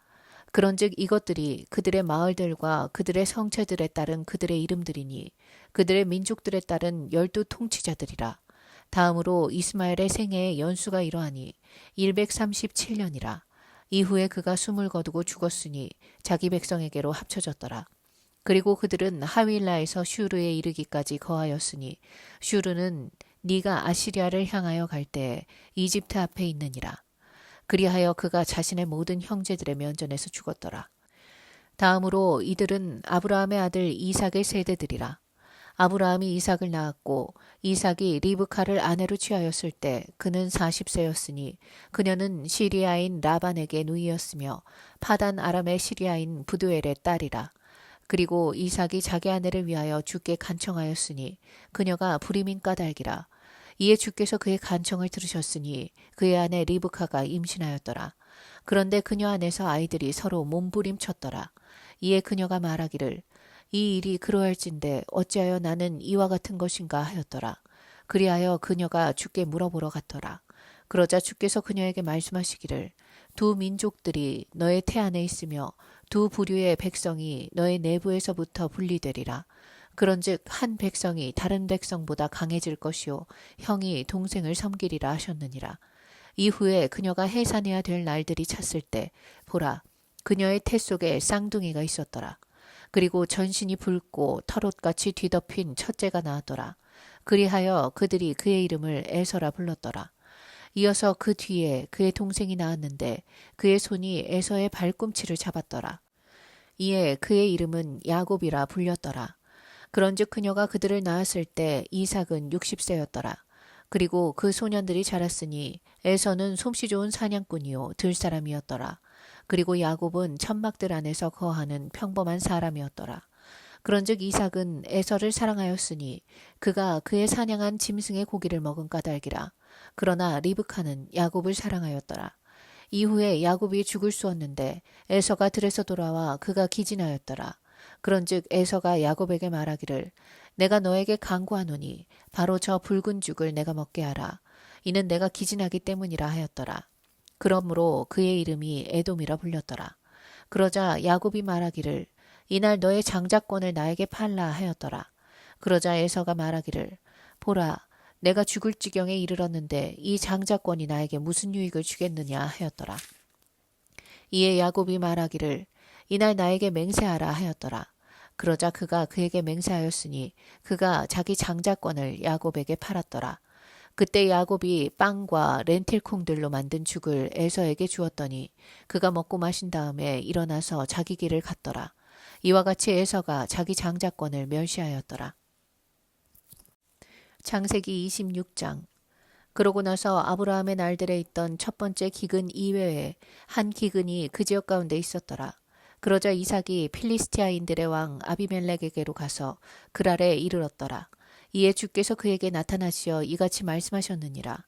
그런즉 이것들이 그들의 마을들과 그들의 성체들에 따른 그들의 이름들이니 그들의 민족들에 따른 12 통치자들이라. 다음으로 이스마엘의 생애의 연수가 이러하니 137년이라. 이후에 그가 숨을 거두고 죽었으니 자기 백성에게로 합쳐졌더라. 그리고 그들은 하윌라에서 슈르에 이르기까지 거하였으니 슈르는 네가 아시리아를 향하여 갈 때에 이집트 앞에 있느니라. 그리하여 그가 자신의 모든 형제들의 면전에서 죽었더라. 다음으로 이들은 아브라함의 아들 이삭의 세대들이라. 아브라함이 이삭을 낳았고 이삭이 리브카를 아내로 취하였을 때 그는 40세였으니 그녀는 시리아인 라반에게 누이였으며 파단 아람의 시리아인 부두엘의 딸이라. 그리고 이삭이 자기 아내를 위하여 주께 간청하였으니 그녀가 불임인 까닭이라. 이에 주께서 그의 간청을 들으셨으니 그의 아내 리브카가 임신하였더라. 그런데 그녀 안에서 아이들이 서로 몸부림쳤더라. 이에 그녀가 말하기를 이 일이 그러할진대 어찌하여 나는 이와 같은 것인가 하였더라. 그리하여 그녀가 주께 물어보러 갔더라. 그러자 주께서 그녀에게 말씀하시기를 두 민족들이 너의 태 안에 있으며 두 부류의 백성이 너의 내부에서부터 분리되리라. 그런즉 한 백성이 다른 백성보다 강해질 것이요 형이 동생을 섬기리라 하셨느니라. 이후에 그녀가 해산해야 될 날들이 찼을 때 보라 그녀의 태 속에 쌍둥이가 있었더라. 그리고 전신이 붉고 털옷같이 뒤덮인 첫째가 나왔더라. 그리하여 그들이 그의 이름을 에서라 불렀더라. 이어서 그 뒤에 그의 동생이 나왔는데 그의 손이 에서의 발꿈치를 잡았더라. 이에 그의 이름은 야곱이라 불렸더라. 그런즉 그녀가 그들을 낳았을 때 이삭은 60세였더라. 그리고 그 소년들이 자랐으니 에서는 솜씨 좋은 사냥꾼이요 들사람이었더라. 그리고 야곱은 천막들 안에서 거하는 평범한 사람이었더라. 그런즉 이삭은 에서를 사랑하였으니 그가 그의 사냥한 짐승의 고기를 먹은 까닭이라. 그러나 리브카는 야곱을 사랑하였더라. 이후에 야곱이 죽을 쑤었는데 에서가 들에서 돌아와 그가 기진하였더라. 그런즉 에서가 야곱에게 말하기를 내가 너에게 간구하노니 바로 저 붉은 죽을 내가 먹게 하라. 이는 내가 기진하기 때문이라 하였더라. 그러므로 그의 이름이 에돔이라 불렸더라. 그러자 야곱이 말하기를 이날 너의 장자권을 나에게 팔라 하였더라. 그러자 에서가 말하기를 보라 내가 죽을 지경에 이르렀는데 이 장자권이 나에게 무슨 유익을 주겠느냐 하였더라. 이에 야곱이 말하기를 이날 나에게 맹세하라 하였더라. 그러자 그가 그에게 맹세하였으니 그가 자기 장자권을 야곱에게 팔았더라. 그때 야곱이 빵과 렌틸콩들로 만든 죽을 에서에게 주었더니 그가 먹고 마신 다음에 일어나서 자기 길을 갔더라. 이와 같이 에서가 자기 장자권을 멸시하였더라. 창세기 26장. 그러고 나서 아브라함의 날들에 있던 첫 번째 기근 이외에 한 기근이 그 지역 가운데 있었더라. 그러자 이삭이 필리스티아인들의 왕 아비멜렉에게로 가서 그랄에 이르렀더라. 이에 주께서 그에게 나타나시어 이같이 말씀하셨느니라.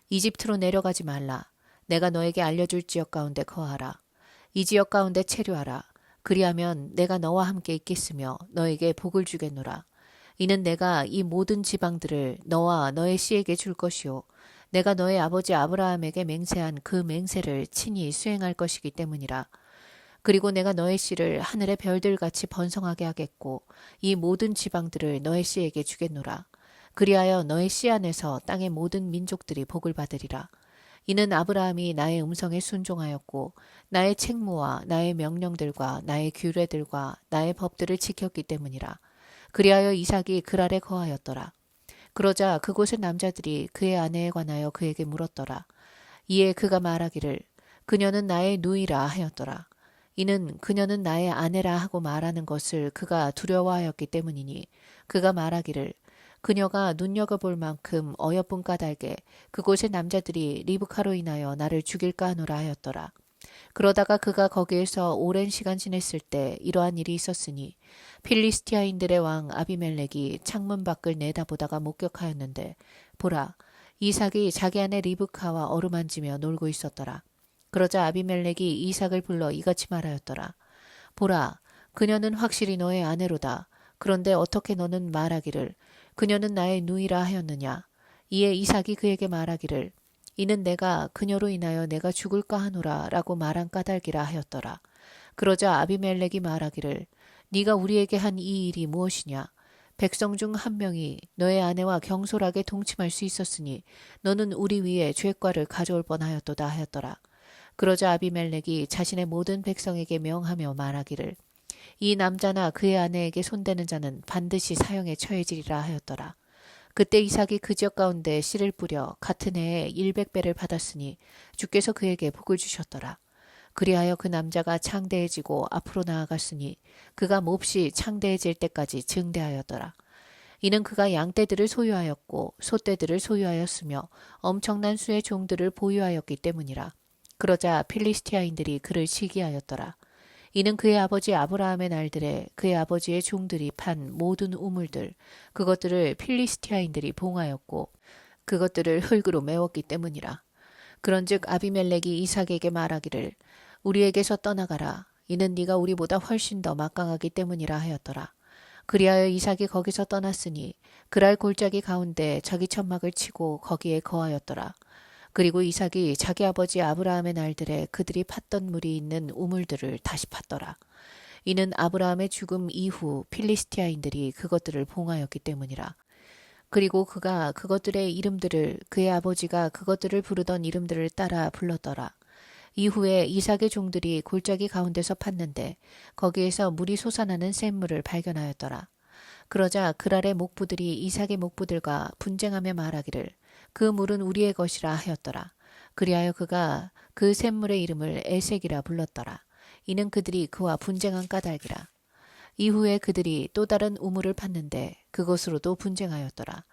이집트로 내려가지 말라. 내가 너에게 알려줄 지역 가운데 거하라. 이 지역 가운데 체류하라. 그리하면 내가 너와 함께 있겠으며 너에게 복을 주겠노라. 이는 내가 이 모든 지방들을 너와 너의 씨에게 줄 것이요 내가 너의 아버지 아브라함에게 맹세한 그 맹세를 친히 수행할 것이기 때문이라. 그리고 내가 너의 씨를 하늘의 별들같이 번성하게 하겠고 이 모든 지방들을 너의 씨에게 주겠노라. 그리하여 너의 씨 안에서 땅의 모든 민족들이 복을 받으리라. 이는 아브라함이 나의 음성에 순종하였고 나의 책무와 나의 명령들과 나의 규례들과 나의 법들을 지켰기 때문이라. 그리하여 이삭이 그랄에 거하였더라. 그러자 그곳의 남자들이 그의 아내에 관하여 그에게 물었더라. 이에 그가 말하기를 그녀는 나의 누이라 하였더라. 이는 그녀는 나의 아내라 하고 말하는 것을 그가 두려워하였기 때문이니 그가 말하기를 그녀가 눈여겨볼 만큼 어여쁜 까닭에 그곳의 남자들이 리브카로 인하여 나를 죽일까 하노라 하였더라. 그러다가 그가 거기에서 오랜 시간 지냈을 때 이러한 일이 있었으니 필리스티아인들의 왕 아비멜렉이 창문 밖을 내다보다가 목격하였는데 보라 이삭이 자기 아내 리브카와 어루만지며 놀고 있었더라. 그러자 아비멜렉이 이삭을 불러 이같이 말하였더라. 보라 그녀는 확실히 너의 아내로다. 그런데 어떻게 너는 말하기를 그녀는 나의 누이라 하였느냐. 이에 이삭이 그에게 말하기를 이는 내가 그녀로 인하여 내가 죽을까 하노라 라고 말한 까닭이라 하였더라. 그러자 아비멜렉이 말하기를 네가 우리에게 한 이 일이 무엇이냐. 백성 중 한 명이 너의 아내와 경솔하게 동침할 수 있었으니 너는 우리 위에 죄과를 가져올 뻔하였도다 하였더라. 그러자 아비멜렉이 자신의 모든 백성에게 명하며 말하기를 이 남자나 그의 아내에게 손대는 자는 반드시 사형에 처해지리라 하였더라. 그때 이삭이 그 지역 가운데 씨를 뿌려 같은 해에 100배를 받았으니 주께서 그에게 복을 주셨더라. 그리하여 그 남자가 창대해지고 앞으로 나아갔으니 그가 몹시 창대해질 때까지 증대하였더라. 이는 그가 양떼들을 소유하였고 소떼들을 소유하였으며 엄청난 수의 종들을 보유하였기 때문이라. 그러자 필리스티아인들이 그를 시기하였더라. 이는 그의 아버지 아브라함의 날들에 그의 아버지의 종들이 판 모든 우물들 그것들을 필리스티아인들이 봉하였고 그것들을 흙으로 메웠기 때문이라. 그런즉 아비멜렉이 이삭에게 말하기를 우리에게서 떠나가라. 이는 네가 우리보다 훨씬 더 막강하기 때문이라 하였더라. 그리하여 이삭이 거기서 떠났으니 그랄 골짜기 가운데 자기 천막을 치고 거기에 거하였더라. 그리고 이삭이 자기 아버지 아브라함의 날들에 그들이 팠던 물이 있는 우물들을 다시 팠더라. 이는 아브라함의 죽음 이후 필리스티아인들이 그것들을 봉하였기 때문이라. 그리고 그가 그것들의 이름들을 그의 아버지가 그것들을 부르던 이름들을 따라 불렀더라. 이후에 이삭의 종들이 골짜기 가운데서 팠는데 거기에서 물이 솟아나는 샘물을 발견하였더라. 그러자 그랄의 목부들이 이삭의 목부들과 분쟁하며 말하기를 그 물은 우리의 것이라 하였더라. 그리하여 그가 그 샘물의 이름을 에색이라 불렀더라. 이는 그들이 그와 분쟁한 까닭이라. 이후에 그들이 또 다른 우물을 팠는데 그것으로도 분쟁하였더라.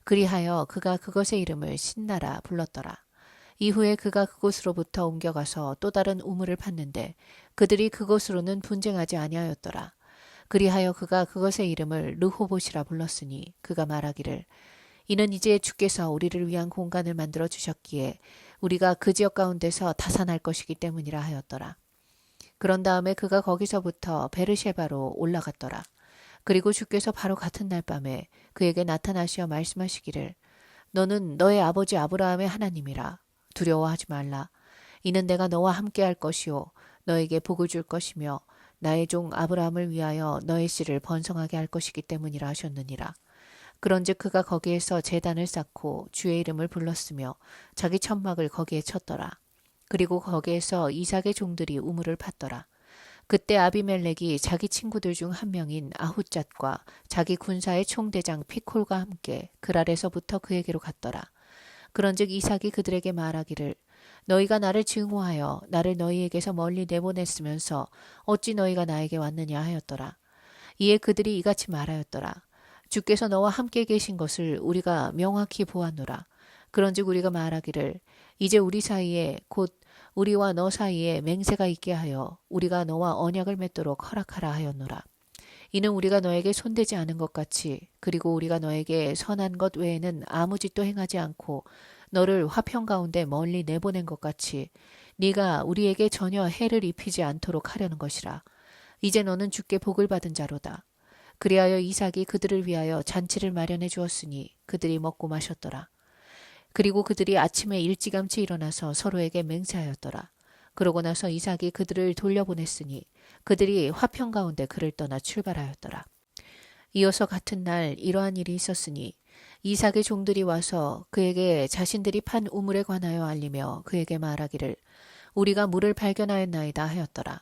그리하여 그가 그것의 이름을 신나라 불렀더라. 이후에 그가 그곳으로부터 옮겨가서 또 다른 우물을 팠는데 그들이 그곳으로는 분쟁하지 아니하였더라. 그리하여 그가 그것의 이름을 르호봇이라 불렀으니 그가 말하기를 이는 이제 주께서 우리를 위한 공간을 만들어 주셨기에 우리가 그 지역 가운데서 다산할 것이기 때문이라 하였더라. 그런 다음에 그가 거기서부터 베르셰바로 올라갔더라. 그리고 주께서 바로 같은 날 밤에 그에게 나타나시어 말씀하시기를 너는 너의 아버지 아브라함의 하나님이라. 두려워하지 말라. 이는 내가 너와 함께할 것이요 너에게 복을 줄 것이며 나의 종 아브라함을 위하여 너의 씨를 번성하게 할 것이기 때문이라 하셨느니라. 그런즉 그가 거기에서 제단을 쌓고 주의 이름을 불렀으며 자기 천막을 거기에 쳤더라. 그리고 거기에서 이삭의 종들이 우물을 팠더라. 그때 아비멜렉이 자기 친구들 중 한 명인 아훗잣과 자기 군사의 총대장 피콜과 함께 그랄에서부터 그에게로 갔더라. 그런즉 이삭이 그들에게 말하기를 너희가 나를 증오하여 나를 너희에게서 멀리 내보냈으면서 어찌 너희가 나에게 왔느냐 하였더라. 이에 그들이 이같이 말하였더라. 주께서 너와 함께 계신 것을 우리가 명확히 보았노라. 그런즉 우리가 말하기를 이제 우리 사이에 곧 우리와 너 사이에 맹세가 있게 하여 우리가 너와 언약을 맺도록 허락하라 하였노라. 이는 우리가 너에게 손대지 않은 것 같이 그리고 우리가 너에게 선한 것 외에는 아무 짓도 행하지 않고 너를 화평 가운데 멀리 내보낸 것 같이 네가 우리에게 전혀 해를 입히지 않도록 하려는 것이라. 이제 너는 주께 복을 받은 자로다. 그리하여 이삭이 그들을 위하여 잔치를 마련해 주었으니 그들이 먹고 마셨더라. 그리고 그들이 아침에 일찌감치 일어나서 서로에게 맹세하였더라. 그러고 나서 이삭이 그들을 돌려보냈으니 그들이 화평 가운데 그를 떠나 출발하였더라. 이어서 같은 날 이러한 일이 있었으니 이삭의 종들이 와서 그에게 자신들이 판 우물에 관하여 알리며 그에게 말하기를 우리가 물을 발견하였나이다 하였더라.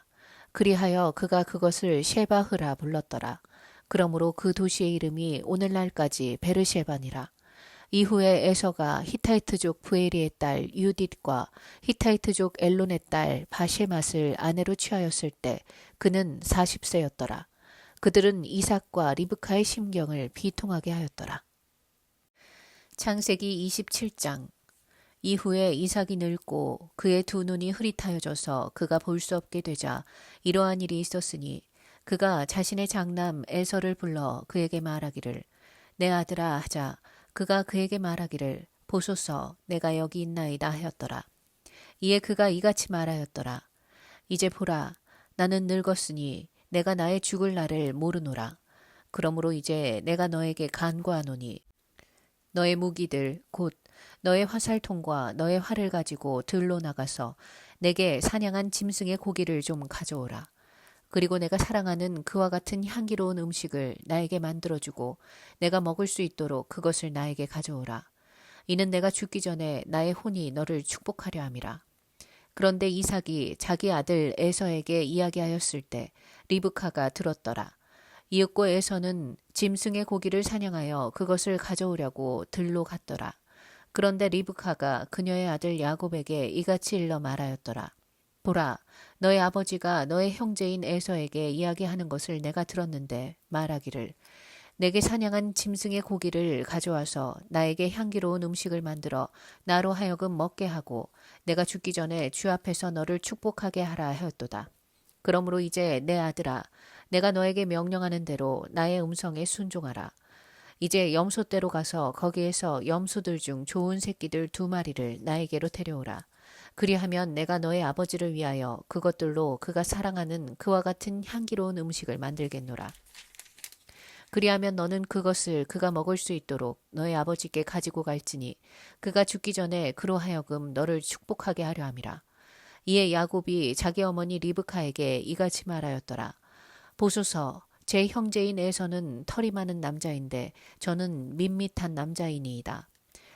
그리하여 그가 그것을 셰바흐라 불렀더라. 그러므로 그 도시의 이름이 오늘날까지 베르셰바니라. 이후에 에서가 히타이트족 부에리의 딸 유딧과 히타이트족 엘론의 딸 바셰맛을 아내로 취하였을 때 그는 40세였더라. 그들은 이삭과 리브카의 심경을 비통하게 하였더라. 창세기 27장. 이후에 이삭이 늙고 그의 두 눈이 흐릿하여져서 그가 볼 수 없게 되자 이러한 일이 있었으니 그가 자신의 장남 에서를 불러 그에게 말하기를 내 아들아 하자. 그가 그에게 말하기를 보소서 내가 여기 있나이다 하였더라. 이에 그가 이같이 말하였더라. 이제 보라 나는 늙었으니 내가 나의 죽을 날을 모르노라. 그러므로 이제 내가 너에게 간구하노니 너의 무기들 곧 너의 화살통과 너의 활을 가지고 들로 나가서 내게 사냥한 짐승의 고기를 좀 가져오라. 그리고 내가 사랑하는 그와 같은 향기로운 음식을 나에게 만들어주고 내가 먹을 수 있도록 그것을 나에게 가져오라. 이는 내가 죽기 전에 나의 혼이 너를 축복하려 함이라. 그런데 이삭이 자기 아들 에서에게 이야기하였을 때 리브카가 들었더라. 이윽고 에서는 짐승의 고기를 사냥하여 그것을 가져오려고 들로 갔더라. 그런데 리브카가 그녀의 아들 야곱에게 이같이 일러 말하였더라. 보라, 너의 아버지가 너의 형제인 에서에게 이야기하는 것을 내가 들었는데 말하기를 내게 사냥한 짐승의 고기를 가져와서 나에게 향기로운 음식을 만들어 나로 하여금 먹게 하고 내가 죽기 전에 주 앞에서 너를 축복하게 하라 하였도다. 그러므로 이제 내 아들아, 내가 너에게 명령하는 대로 나의 음성에 순종하라. 이제 염소떼로 가서 거기에서 염소들 중 좋은 새끼들 2마리를 나에게로 데려오라. 그리하면 내가 너의 아버지를 위하여 그것들로 그가 사랑하는 그와 같은 향기로운 음식을 만들겠노라. 그리하면 너는 그것을 그가 먹을 수 있도록 너의 아버지께 가지고 갈지니 그가 죽기 전에 그로 하여금 너를 축복하게 하려 함이라. 이에 야곱이 자기 어머니 리브카에게 이같이 말하였더라. 보소서, 제 형제인 에서는 털이 많은 남자인데 저는 밋밋한 남자이니이다.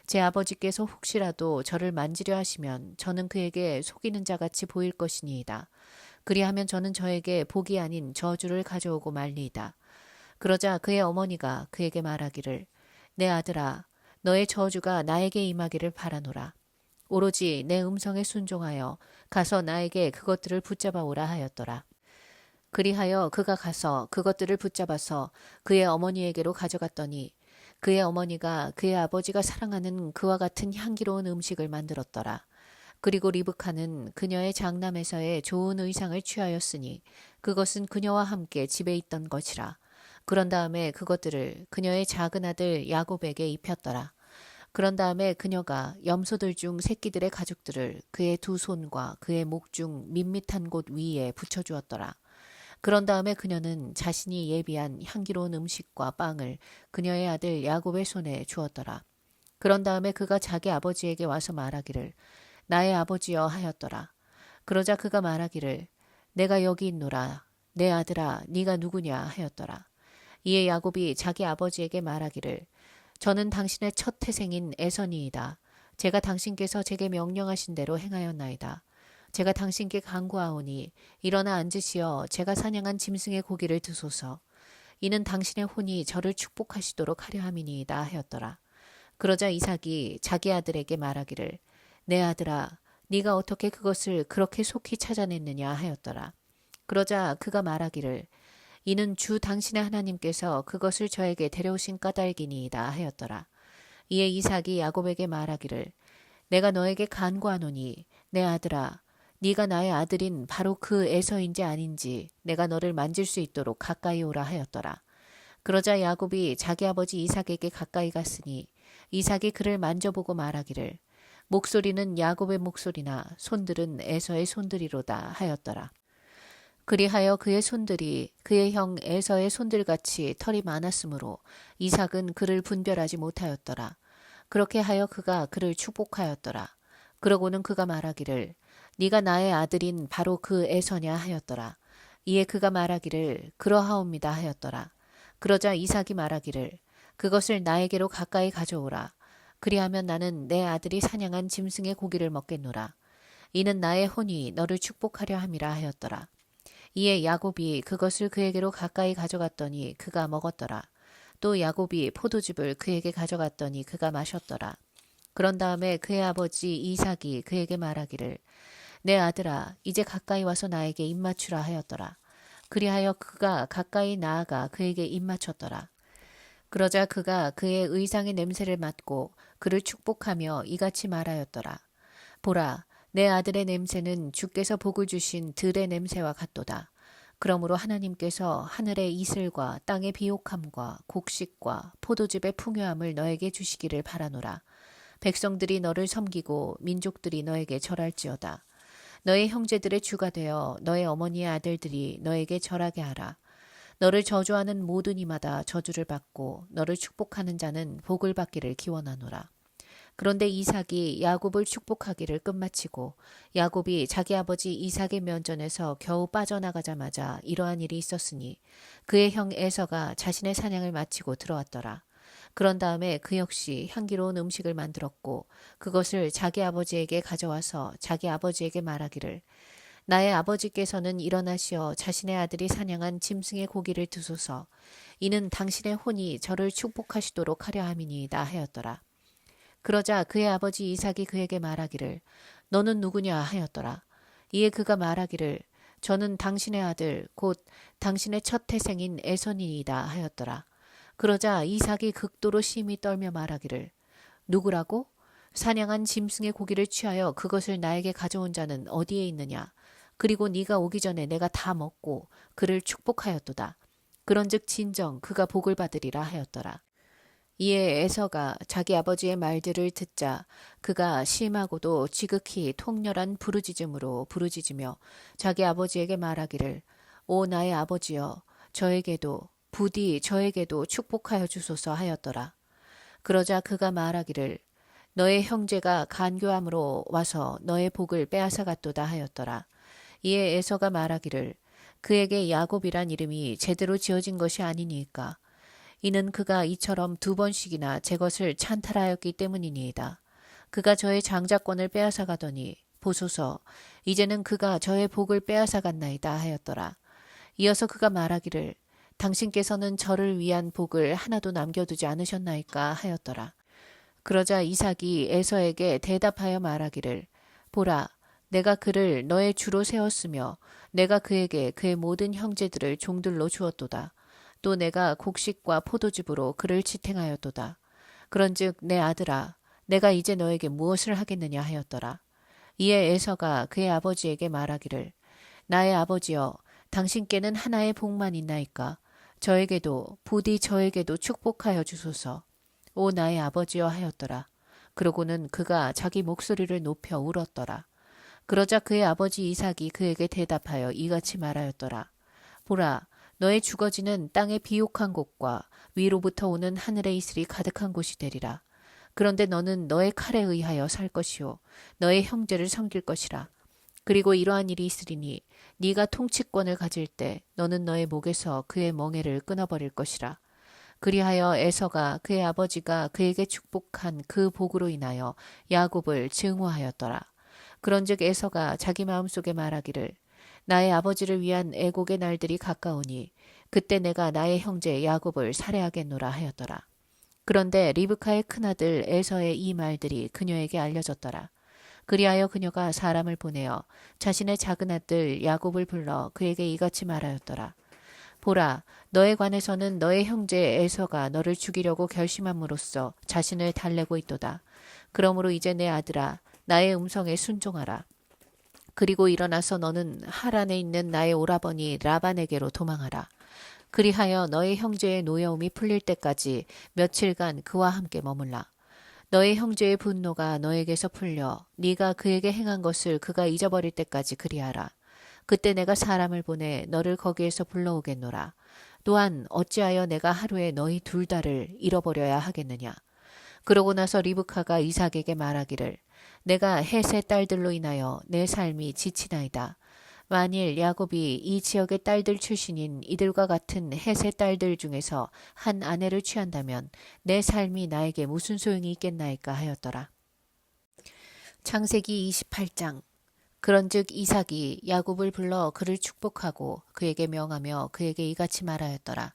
제 아버지께서 혹시라도 저를 만지려 하시면 저는 그에게 속이는 자같이 보일 것이니이다. 그리하면 저는 저에게 복이 아닌 저주를 가져오고 말리이다. 그러자 그의 어머니가 그에게 말하기를 내 아들아, 너의 저주가 나에게 임하기를 바라노라. 오로지 내 음성에 순종하여 가서 나에게 그것들을 붙잡아 오라 하였더라. 그리하여 그가 가서 그것들을 붙잡아서 그의 어머니에게로 가져갔더니 그의 어머니가 그의 아버지가 사랑하는 그와 같은 향기로운 음식을 만들었더라. 그리고 리브카는 그녀의 장남에서의 좋은 의상을 취하였으니 그것은 그녀와 함께 집에 있던 것이라. 그런 다음에 그것들을 그녀의 작은 아들 야곱에게 입혔더라. 그런 다음에 그녀가 염소들 중 새끼들의 가죽들을 그의 2손과 그의 목 중 밋밋한 곳 위에 붙여주었더라. 그런 다음에 그녀는 자신이 예비한 향기로운 음식과 빵을 그녀의 아들 야곱의 손에 주었더라. 그런 다음에 그가 자기 아버지에게 와서 말하기를 나의 아버지여 하였더라. 그러자 그가 말하기를 내가 여기 있노라. 내 아들아, 네가 누구냐 하였더라. 이에 야곱이 자기 아버지에게 말하기를 저는 당신의 첫 태생인 에서니이다. 제가 당신께서 제게 명령하신 대로 행하였나이다. 제가 당신께 간구하오니 일어나 앉으시어 제가 사냥한 짐승의 고기를 드소서. 이는 당신의 혼이 저를 축복하시도록 하려 함이니이다 하였더라. 그러자 이삭이 자기 아들에게 말하기를 내 아들아, 네가 어떻게 그것을 그렇게 속히 찾아냈느냐 하였더라. 그러자 그가 말하기를 이는 주 당신의 하나님께서 그것을 저에게 데려오신 까닭이니이다 하였더라. 이에 이삭이 야곱에게 말하기를 내가 너에게 간구하노니 내 아들아, 네가 나의 아들인 바로 그 에서인지 아닌지 내가 너를 만질 수 있도록 가까이 오라 하였더라. 그러자 야곱이 자기 아버지 이삭에게 가까이 갔으니 이삭이 그를 만져보고 말하기를 목소리는 야곱의 목소리나 손들은 에서의 손들이로다 하였더라. 그리하여 그의 손들이 그의 형 에서의 손들같이 털이 많았으므로 이삭은 그를 분별하지 못하였더라. 그렇게 하여 그가 그를 축복하였더라. 그러고는 그가 말하기를 네가 나의 아들인 바로 그 에서냐 하였더라. 이에 그가 말하기를 그러하옵니다 하였더라. 그러자 이삭이 말하기를 그것을 나에게로 가까이 가져오라. 그리하면 나는 내 아들이 사냥한 짐승의 고기를 먹겠노라. 이는 나의 혼이 너를 축복하려 함이라 하였더라. 이에 야곱이 그것을 그에게로 가까이 가져갔더니 그가 먹었더라. 또 야곱이 포도즙을 그에게 가져갔더니 그가 마셨더라. 그런 다음에 그의 아버지 이삭이 그에게 말하기를 내 아들아, 이제 가까이 와서 나에게 입맞추라 하였더라. 그리하여 그가 가까이 나아가 그에게 입맞췄더라. 그러자 그가 그의 의상의 냄새를 맡고 그를 축복하며 이같이 말하였더라. 보라, 내 아들의 냄새는 주께서 복을 주신 들의 냄새와 같도다. 그러므로 하나님께서 하늘의 이슬과 땅의 비옥함과 곡식과 포도즙의 풍요함을 너에게 주시기를 바라노라. 백성들이 너를 섬기고 민족들이 너에게 절할지어다. 너의 형제들의 주가 되어 너의 어머니의 아들들이 너에게 절하게 하라. 너를 저주하는 모든 이마다 저주를 받고 너를 축복하는 자는 복을 받기를 기원하노라. 그런데 이삭이 야곱을 축복하기를 끝마치고 야곱이 자기 아버지 이삭의 면전에서 겨우 빠져나가자마자 이러한 일이 있었으니 그의 형 에서가 자신의 사냥을 마치고 들어왔더라. 그런 다음에 그 역시 향기로운 음식을 만들었고 그것을 자기 아버지에게 가져와서 자기 아버지에게 말하기를 나의 아버지께서는 일어나시어 자신의 아들이 사냥한 짐승의 고기를 드소서. 이는 당신의 혼이 저를 축복하시도록 하려 함이니이다 하였더라. 그러자 그의 아버지 이삭이 그에게 말하기를 너는 누구냐 하였더라. 이에 그가 말하기를 저는 당신의 아들 곧 당신의 첫 태생인 에선이이다 하였더라. 그러자 이삭이 극도로 심히 떨며 말하기를 누구라고? 사냥한 짐승의 고기를 취하여 그것을 나에게 가져온 자는 어디에 있느냐? 그리고 네가 오기 전에 내가 다 먹고 그를 축복하였도다. 그런즉 진정 그가 복을 받으리라 하였더라. 이에 에서가 자기 아버지의 말들을 듣자 그가 심하고도 지극히 통렬한 부르짖음으로 부르짖으며 자기 아버지에게 말하기를 오 나의 아버지여 저에게도 부디 저에게도 축복하여 주소서 하였더라. 그러자 그가 말하기를 너의 형제가 간교함으로 와서 너의 복을 빼앗아갔도다 하였더라. 이에 에서가 말하기를 그에게 야곱이란 이름이 제대로 지어진 것이 아니니까 이는 그가 이처럼 2번씩이나 제 것을 찬탈하였기 때문이니이다. 그가 저의 장자권을 빼앗아가더니 보소서 이제는 그가 저의 복을 빼앗아갔나이다 하였더라. 이어서 그가 말하기를 당신께서는 저를 위한 복을 하나도 남겨두지 않으셨나이까 하였더라. 그러자 이삭이 에서에게 대답하여 말하기를 보라 내가 그를 너의 주로 세웠으며 내가 그에게 그의 모든 형제들을 종들로 주었도다. 또 내가 곡식과 포도즙으로 그를 지탱하였도다. 그런즉 내 아들아 내가 이제 너에게 무엇을 하겠느냐 하였더라. 이에 에서가 그의 아버지에게 말하기를 나의 아버지여 당신께는 하나의 복만 있나이까 저에게도 부디 저에게도 축복하여 주소서. 오 나의 아버지여 하였더라. 그러고는 그가 자기 목소리를 높여 울었더라. 그러자 그의 아버지 이삭이 그에게 대답하여 이같이 말하였더라. 보라 너의 주거지는 땅의 비옥한 곳과 위로부터 오는 하늘의 이슬이 가득한 곳이 되리라. 그런데 너는 너의 칼에 의하여 살 것이요 너의 형제를 섬길 것이라. 그리고 이러한 일이 있으리니 네가 통치권을 가질 때 너는 너의 목에서 그의 멍에를 끊어버릴 것이라. 그리하여 에서가 그의 아버지가 그에게 축복한 그 복으로 인하여 야곱을 증오하였더라. 그런즉 에서가 자기 마음속에 말하기를 나의 아버지를 위한 애곡의 날들이 가까우니 그때 내가 나의 형제 야곱을 살해하겠노라 하였더라. 그런데 리브카의 큰아들 에서의 이 말들이 그녀에게 알려졌더라. 그리하여 그녀가 사람을 보내어 자신의 작은 아들 야곱을 불러 그에게 이같이 말하였더라. 보라, 너에 관해서는 너의 형제 에서가 너를 죽이려고 결심함으로써 자신을 달래고 있도다. 그러므로 이제 내 아들아, 나의 음성에 순종하라. 그리고 일어나서 너는 하란에 있는 나의 오라버니 라반에게로 도망하라. 그리하여 너의 형제의 노여움이 풀릴 때까지 며칠간 그와 함께 머물라. 너의 형제의 분노가 너에게서 풀려 네가 그에게 행한 것을 그가 잊어버릴 때까지 그리하라. 그때 내가 사람을 보내 너를 거기에서 불러오겠노라. 또한 어찌하여 내가 하루에 너희 둘 다를 잃어버려야 하겠느냐. 그러고 나서 리브카가 이삭에게 말하기를 내가 헷의 딸들로 인하여 내 삶이 지치나이다. 만일 야곱이 이 지역의 딸들 출신인 이들과 같은 헷의 딸들 중에서 한 아내를 취한다면 내 삶이 나에게 무슨 소용이 있겠나이까 하였더라. 창세기 28장. 그런즉 이삭이 야곱을 불러 그를 축복하고 그에게 명하며 그에게 이같이 말하였더라.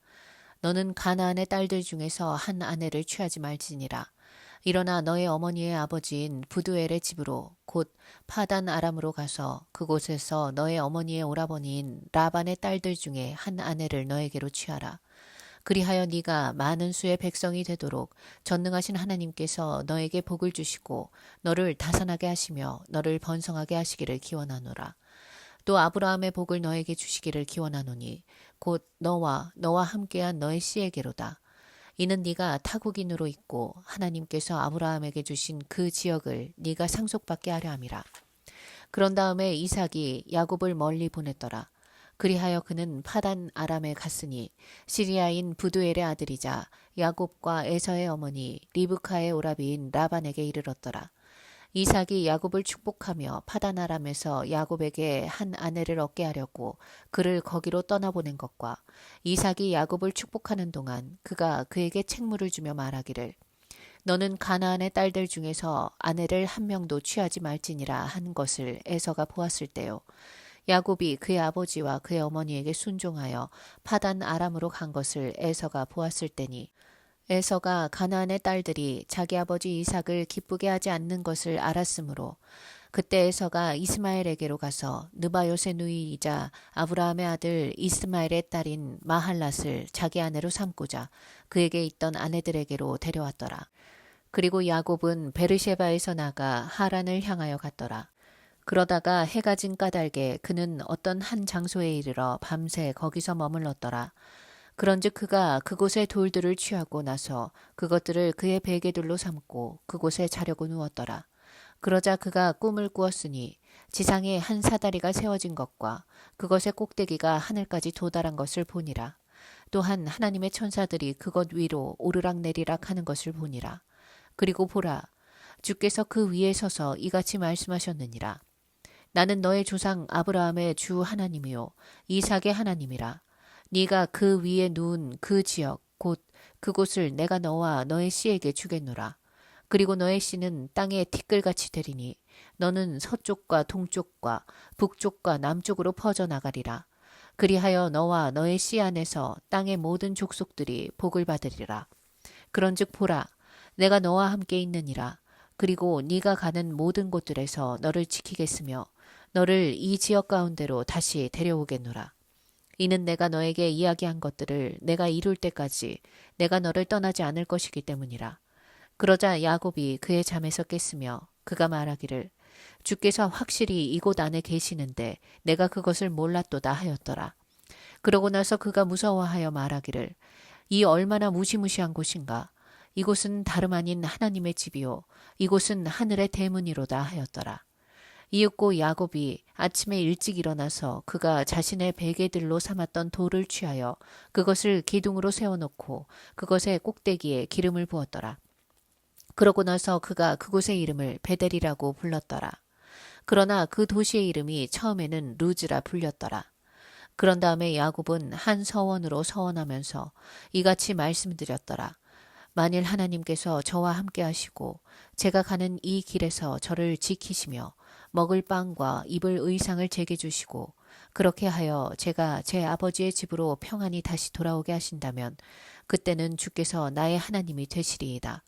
너는 가나안의 딸들 중에서 한 아내를 취하지 말지니라. 일어나 너의 어머니의 아버지인 부두엘의 집으로 곧 파단 아람으로 가서 그곳에서 너의 어머니의 오라버니인 라반의 딸들 중에 한 아내를 너에게로 취하라. 그리하여 네가 많은 수의 백성이 되도록 전능하신 하나님께서 너에게 복을 주시고 너를 다산하게 하시며 너를 번성하게 하시기를 기원하노라. 또 아브라함의 복을 너에게 주시기를 기원하노니 곧 너와 함께한 너의 씨에게로다. 이는 네가 타국인으로 있고 하나님께서 아브라함에게 주신 그 지역을 네가 상속받게 하려 함이라. 그런 다음에 이삭이 야곱을 멀리 보냈더라. 그리하여 그는 파단 아람에 갔으니 시리아인 부두엘의 아들이자 야곱과 에서의 어머니 리브카의 오라비인 라반에게 이르렀더라. 이삭이 야곱을 축복하며 파단 아람에서 야곱에게 한 아내를 얻게 하려고 그를 거기로 떠나보낸 것과 이삭이 야곱을 축복하는 동안 그가 그에게 책무를 주며 말하기를 너는 가나안의 딸들 중에서 아내를 한 명도 취하지 말지니라 한 것을 에서가 보았을 때요. 야곱이 그의 아버지와 그의 어머니에게 순종하여 파단 아람으로 간 것을 에서가 보았을 때니 에서가 가나안의 딸들이 자기 아버지 이삭을 기쁘게 하지 않는 것을 알았으므로 그때 에서가 이스마엘에게로 가서 느바요의 누이이자 아브라함의 아들 이스마엘의 딸인 마할랏을 자기 아내로 삼고자 그에게 있던 아내들에게로 데려왔더라. 그리고 야곱은 베르셰바에서 나가 하란을 향하여 갔더라. 그러다가 해가 진 까닭에 그는 어떤 한 장소에 이르러 밤새 거기서 머물렀더라. 그런즉 그가 그곳의 돌들을 취하고 나서 그것들을 그의 베개들로 삼고 그곳에 자려고 누웠더라. 그러자 그가 꿈을 꾸었으니 지상에 한 사다리가 세워진 것과 그것의 꼭대기가 하늘까지 도달한 것을 보니라. 또한 하나님의 천사들이 그것 위로 오르락내리락 하는 것을 보니라. 그리고 보라, 주께서 그 위에 서서 이같이 말씀하셨느니라. 나는 너의 조상 아브라함의 주 하나님이요 이삭의 하나님이라. 네가 그 위에 누운 그 지역 곧 그곳을 내가 너와 너의 씨에게 주겠노라. 그리고 너의 씨는 땅에 티끌같이 되리니 너는 서쪽과 동쪽과 북쪽과 남쪽으로 퍼져나가리라. 그리하여 너와 너의 씨 안에서 땅의 모든 족속들이 복을 받으리라. 그런즉 보라, 내가 너와 함께 있느니라. 그리고 네가 가는 모든 곳들에서 너를 지키겠으며 너를 이 지역 가운데로 다시 데려오겠노라. 이는 내가 너에게 이야기한 것들을 내가 이룰 때까지 내가 너를 떠나지 않을 것이기 때문이라. 그러자 야곱이 그의 잠에서 깼으며 그가 말하기를 주께서 확실히 이곳 안에 계시는데 내가 그것을 몰랐도다 하였더라. 그러고 나서 그가 무서워하여 말하기를 이 얼마나 무시무시한 곳인가. 이곳은 다름 아닌 하나님의 집이요 이곳은 하늘의 대문이로다 하였더라. 이윽고 야곱이 아침에 일찍 일어나서 그가 자신의 베개들로 삼았던 돌을 취하여 그것을 기둥으로 세워놓고 그것의 꼭대기에 기름을 부었더라. 그러고 나서 그가 그곳의 이름을 베델이라고 불렀더라. 그러나 그 도시의 이름이 처음에는 루즈라 불렸더라. 그런 다음에 야곱은 한 서원으로 서원하면서 이같이 말씀드렸더라. 만일 하나님께서 저와 함께 하시고 제가 가는 이 길에서 저를 지키시며 먹을 빵과 입을 의상을 제게 주시고 그렇게 하여 제가 제 아버지의 집으로 평안히 다시 돌아오게 하신다면 그때는 주께서 나의 하나님이 되시리이다.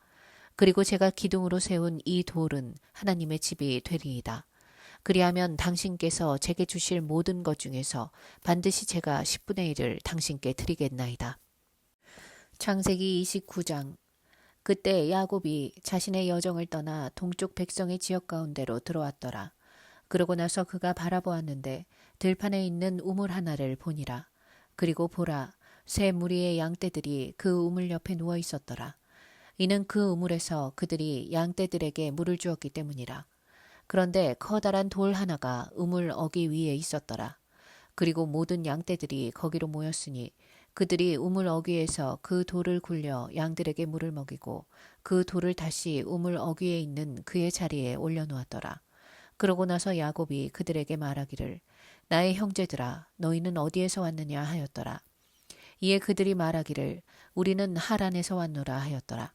그리고 제가 기둥으로 세운 이 돌은 하나님의 집이 되리이다. 그리하면 당신께서 제게 주실 모든 것 중에서 반드시 제가 10분의 1을 당신께 드리겠나이다. 창세기 29장. 그때 야곱이 자신의 여정을 떠나 동쪽 백성의 지역 가운데로 들어왔더라. 그러고 나서 그가 바라보았는데 들판에 있는 우물 하나를 보니라. 그리고 보라, 새 무리의 양떼들이 그 우물 옆에 누워 있었더라. 이는 그 우물에서 그들이 양떼들에게 물을 주었기 때문이라. 그런데 커다란 돌 하나가 우물 어기 위에 있었더라. 그리고 모든 양떼들이 거기로 모였으니 그들이 우물 어귀에서 그 돌을 굴려 양들에게 물을 먹이고 그 돌을 다시 우물 어귀에 있는 그의 자리에 올려놓았더라. 그러고 나서 야곱이 그들에게 말하기를 나의 형제들아 너희는 어디에서 왔느냐 하였더라. 이에 그들이 말하기를 우리는 하란에서 왔노라 하였더라.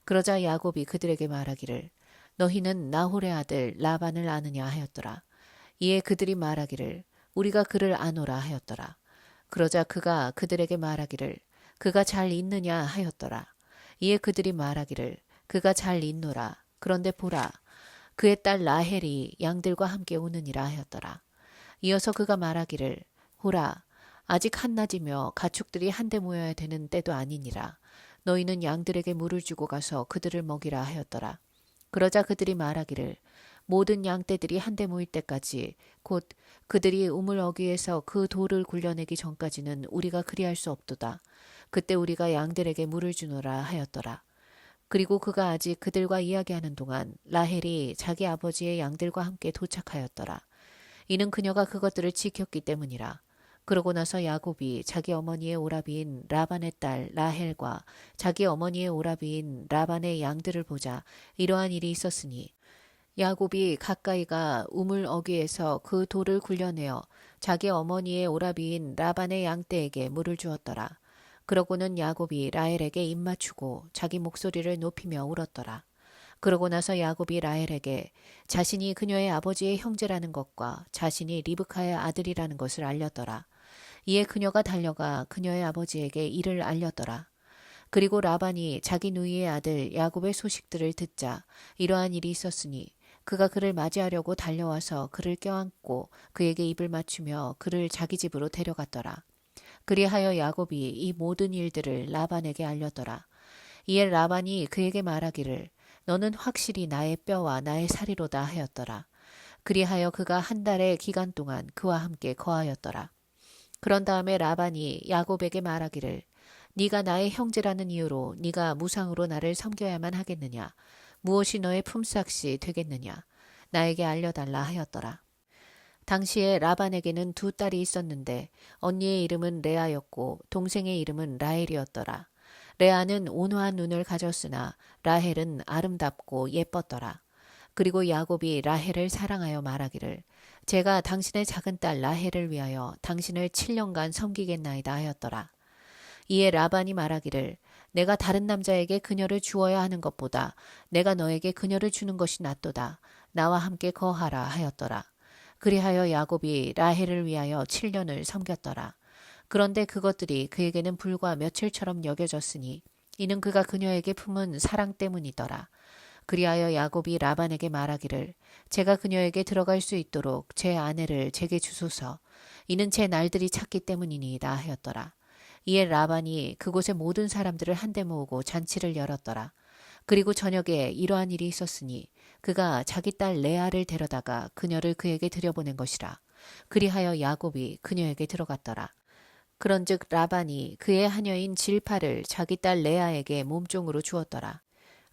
그러자 야곱이 그들에게 말하기를 너희는 나홀의 아들 라반을 아느냐 하였더라. 이에 그들이 말하기를 우리가 그를 아노라 하였더라. 그러자 그가 그들에게 말하기를 그가 잘 있느냐 하였더라. 이에 그들이 말하기를 그가 잘 있노라. 그런데 보라, 그의 딸 라헬이 양들과 함께 오느니라 하였더라. 이어서 그가 말하기를 보라, 아직 한낮이며 가축들이 한데 모여야 되는 때도 아니니라. 너희는 양들에게 물을 주고 가서 그들을 먹이라 하였더라. 그러자 그들이 말하기를 모든 양떼들이 한데 모일 때까지 곧 그들이 우물 어귀에서 그 돌을 굴려내기 전까지는 우리가 그리할 수 없도다. 그때 우리가 양들에게 물을 주노라 하였더라. 그리고 그가 아직 그들과 이야기하는 동안 라헬이 자기 아버지의 양들과 함께 도착하였더라. 이는 그녀가 그것들을 지켰기 때문이라. 그러고 나서 야곱이 자기 어머니의 오라비인 라반의 딸 라헬과 자기 어머니의 오라비인 라반의 양들을 보자 이러한 일이 있었으니 야곱이 가까이가 우물 어귀에서 그 돌을 굴려내어 자기 어머니의 오라비인 라반의 양떼에게 물을 주었더라. 그러고는 야곱이 라헬에게 입맞추고 자기 목소리를 높이며 울었더라. 그러고 나서 야곱이 라헬에게 자신이 그녀의 아버지의 형제라는 것과 자신이 리브카의 아들이라는 것을 알렸더라. 이에 그녀가 달려가 그녀의 아버지에게 이를 알렸더라. 그리고 라반이 자기 누이의 아들 야곱의 소식들을 듣자 이러한 일이 있었으니 그가 그를 맞이하려고 달려와서 그를 껴안고 그에게 입을 맞추며 그를 자기 집으로 데려갔더라. 그리하여 야곱이 이 모든 일들을 라반에게 알렸더라. 이에 라반이 그에게 말하기를 너는 확실히 나의 뼈와 나의 살이로다 하였더라. 그리하여 그가 한 달의 기간 동안 그와 함께 거하였더라. 그런 다음에 라반이 야곱에게 말하기를 네가 나의 형제라는 이유로 네가 무상으로 나를 섬겨야만 하겠느냐? 무엇이 너의 품삯이 되겠느냐? 나에게 알려달라 하였더라. 당시에 라반에게는 두 딸이 있었는데 언니의 이름은 레아였고 동생의 이름은 라헬이었더라. 레아는 온화한 눈을 가졌으나 라헬은 아름답고 예뻤더라. 그리고 야곱이 라헬을 사랑하여 말하기를 제가 당신의 작은 딸 라헬을 위하여 당신을 7년간 섬기겠나이다 하였더라. 이에 라반이 말하기를 내가 다른 남자에게 그녀를 주어야 하는 것보다 내가 너에게 그녀를 주는 것이 낫도다. 나와 함께 거하라 하였더라. 그리하여 야곱이 라헬을 위하여 7년을 섬겼더라. 그런데 그것들이 그에게는 불과 며칠처럼 여겨졌으니 이는 그가 그녀에게 품은 사랑 때문이더라. 그리하여 야곱이 라반에게 말하기를 제가 그녀에게 들어갈 수 있도록 제 아내를 제게 주소서. 이는 제 날들이 찼기 때문이니이다 하였더라. 이에 라반이 그곳의 모든 사람들을 한데 모으고 잔치를 열었더라. 그리고 저녁에 이러한 일이 있었으니 그가 자기 딸 레아를 데려다가 그녀를 그에게 들여보낸 것이라. 그리하여 야곱이 그녀에게 들어갔더라. 그런즉 라반이 그의 하녀인 질파를 자기 딸 레아에게 몸종으로 주었더라.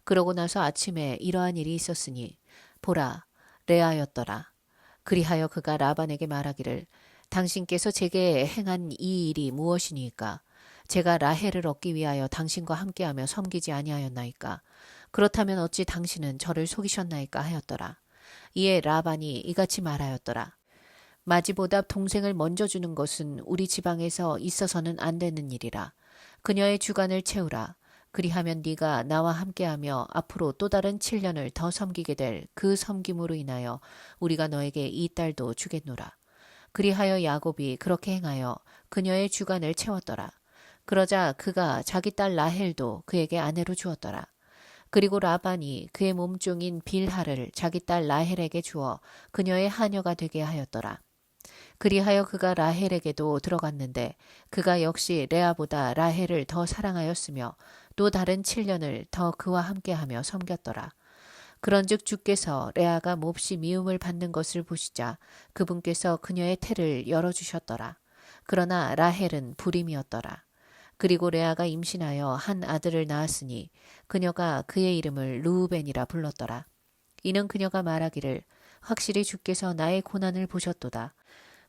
그러고 나서 아침에 이러한 일이 있었으니 보라 레아였더라. 그리하여 그가 라반에게 말하기를 당신께서 제게 행한 이 일이 무엇이니까? 제가 라헬을 얻기 위하여 당신과 함께하며 섬기지 아니하였나이까? 그렇다면 어찌 당신은 저를 속이셨나이까 하였더라. 이에 라반이 이같이 말하였더라. 마지보답 동생을 먼저 주는 것은 우리 지방에서 있어서는 안 되는 일이라. 그녀의 주간을 채우라. 그리하면 네가 나와 함께하며 앞으로 또 다른 7년을 더 섬기게 될 그 섬김으로 인하여 우리가 너에게 이 딸도 주겠노라. 그리하여 야곱이 그렇게 행하여 그녀의 주간을 채웠더라. 그러자 그가 자기 딸 라헬도 그에게 아내로 주었더라. 그리고 라반이 그의 몸종인 빌하를 자기 딸 라헬에게 주어 그녀의 하녀가 되게 하였더라. 그리하여 그가 라헬에게도 들어갔는데 그가 역시 레아보다 라헬을 더 사랑하였으며 또 다른 7년을 더 그와 함께하며 섬겼더라. 그런즉 주께서 레아가 몹시 미움을 받는 것을 보시자 그분께서 그녀의 태를 열어주셨더라. 그러나 라헬은 불임이었더라. 그리고 레아가 임신하여 한 아들을 낳았으니 그녀가 그의 이름을 르우벤이라 불렀더라. 이는 그녀가 말하기를 확실히 주께서 나의 고난을 보셨도다.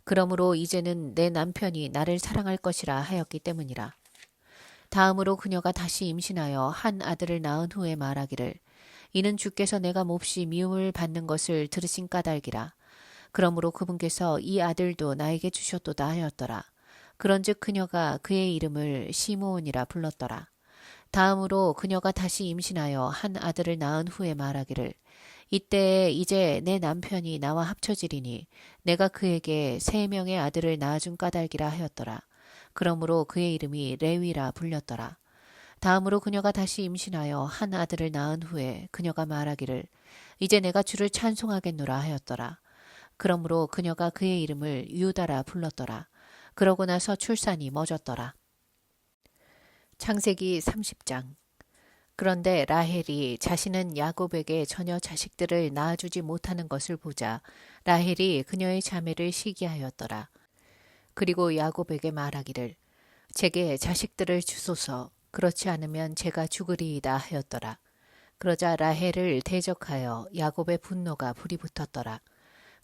그러므로 이제는 내 남편이 나를 사랑할 것이라 하였기 때문이라. 다음으로 그녀가 다시 임신하여 한 아들을 낳은 후에 말하기를 이는 주께서 내가 몹시 미움을 받는 것을 들으신 까닭이라. 그러므로 그분께서 이 아들도 나에게 주셨도다 하였더라. 그런즉 그녀가 그의 이름을 시므온이라 불렀더라. 다음으로 그녀가 다시 임신하여 한 아들을 낳은 후에 말하기를 이때에 이제 내 남편이 나와 합쳐지리니 내가 그에게 3명의 아들을 낳아준 까닭이라 하였더라. 그러므로 그의 이름이 레위라 불렸더라. 다음으로 그녀가 다시 임신하여 한 아들을 낳은 후에 그녀가 말하기를 이제 내가 주를 찬송하겠노라 하였더라. 그러므로 그녀가 그의 이름을 유다라 불렀더라. 그러고 나서 출산이 멎었더라. 창세기 30장. 그런데 라헬이 자신은 야곱에게 전혀 자식들을 낳아주지 못하는 것을 보자 라헬이 그녀의 자매를 시기하였더라. 그리고 야곱에게 말하기를 제게 자식들을 주소서. 그렇지 않으면 제가 죽으리이다 하였더라. 그러자 라헬을 대적하여 야곱의 분노가 불이 붙었더라.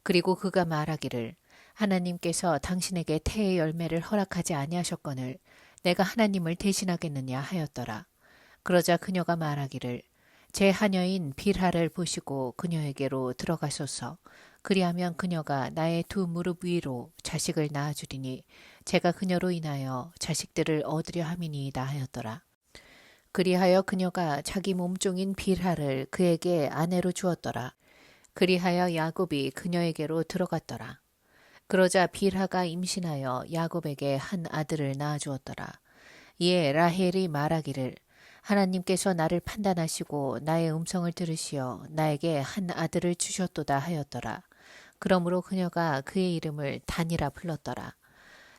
그리고 그가 말하기를 하나님께서 당신에게 태의 열매를 허락하지 아니하셨거늘 내가 하나님을 대신하겠느냐 하였더라. 그러자 그녀가 말하기를 제 하녀인 빌하를 보시고 그녀에게로 들어가소서. 그리하면 그녀가 나의 두 무릎 위로 자식을 낳아주리니 제가 그녀로 인하여 자식들을 얻으려 함이니이다 하였더라. 그리하여 그녀가 자기 몸종인 빌하를 그에게 아내로 주었더라. 그리하여 야곱이 그녀에게로 들어갔더라. 그러자 빌하가 임신하여 야곱에게 한 아들을 낳아주었더라. 이에 라헬이 말하기를 하나님께서 나를 판단하시고 나의 음성을 들으시어 나에게 한 아들을 주셨도다 하였더라. 그러므로 그녀가 그의 이름을 단이라 불렀더라.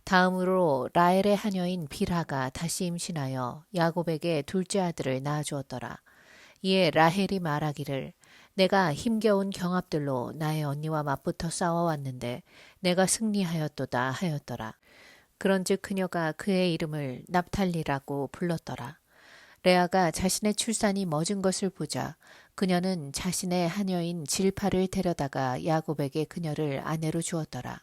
다음으로 라헬의 하녀인 빌하가 다시 임신하여 야곱에게 둘째 아들을 낳아주었더라. 이에 라헬이 말하기를 내가 힘겨운 경합들로 나의 언니와 맞붙어 싸워왔는데 내가 승리하였도다 하였더라. 그런즉 그녀가 그의 이름을 납탈리라고 불렀더라. 레아가 자신의 출산이 멎은 것을 보자 그녀는 자신의 하녀인 질파를 데려다가 야곱에게 그녀를 아내로 주었더라.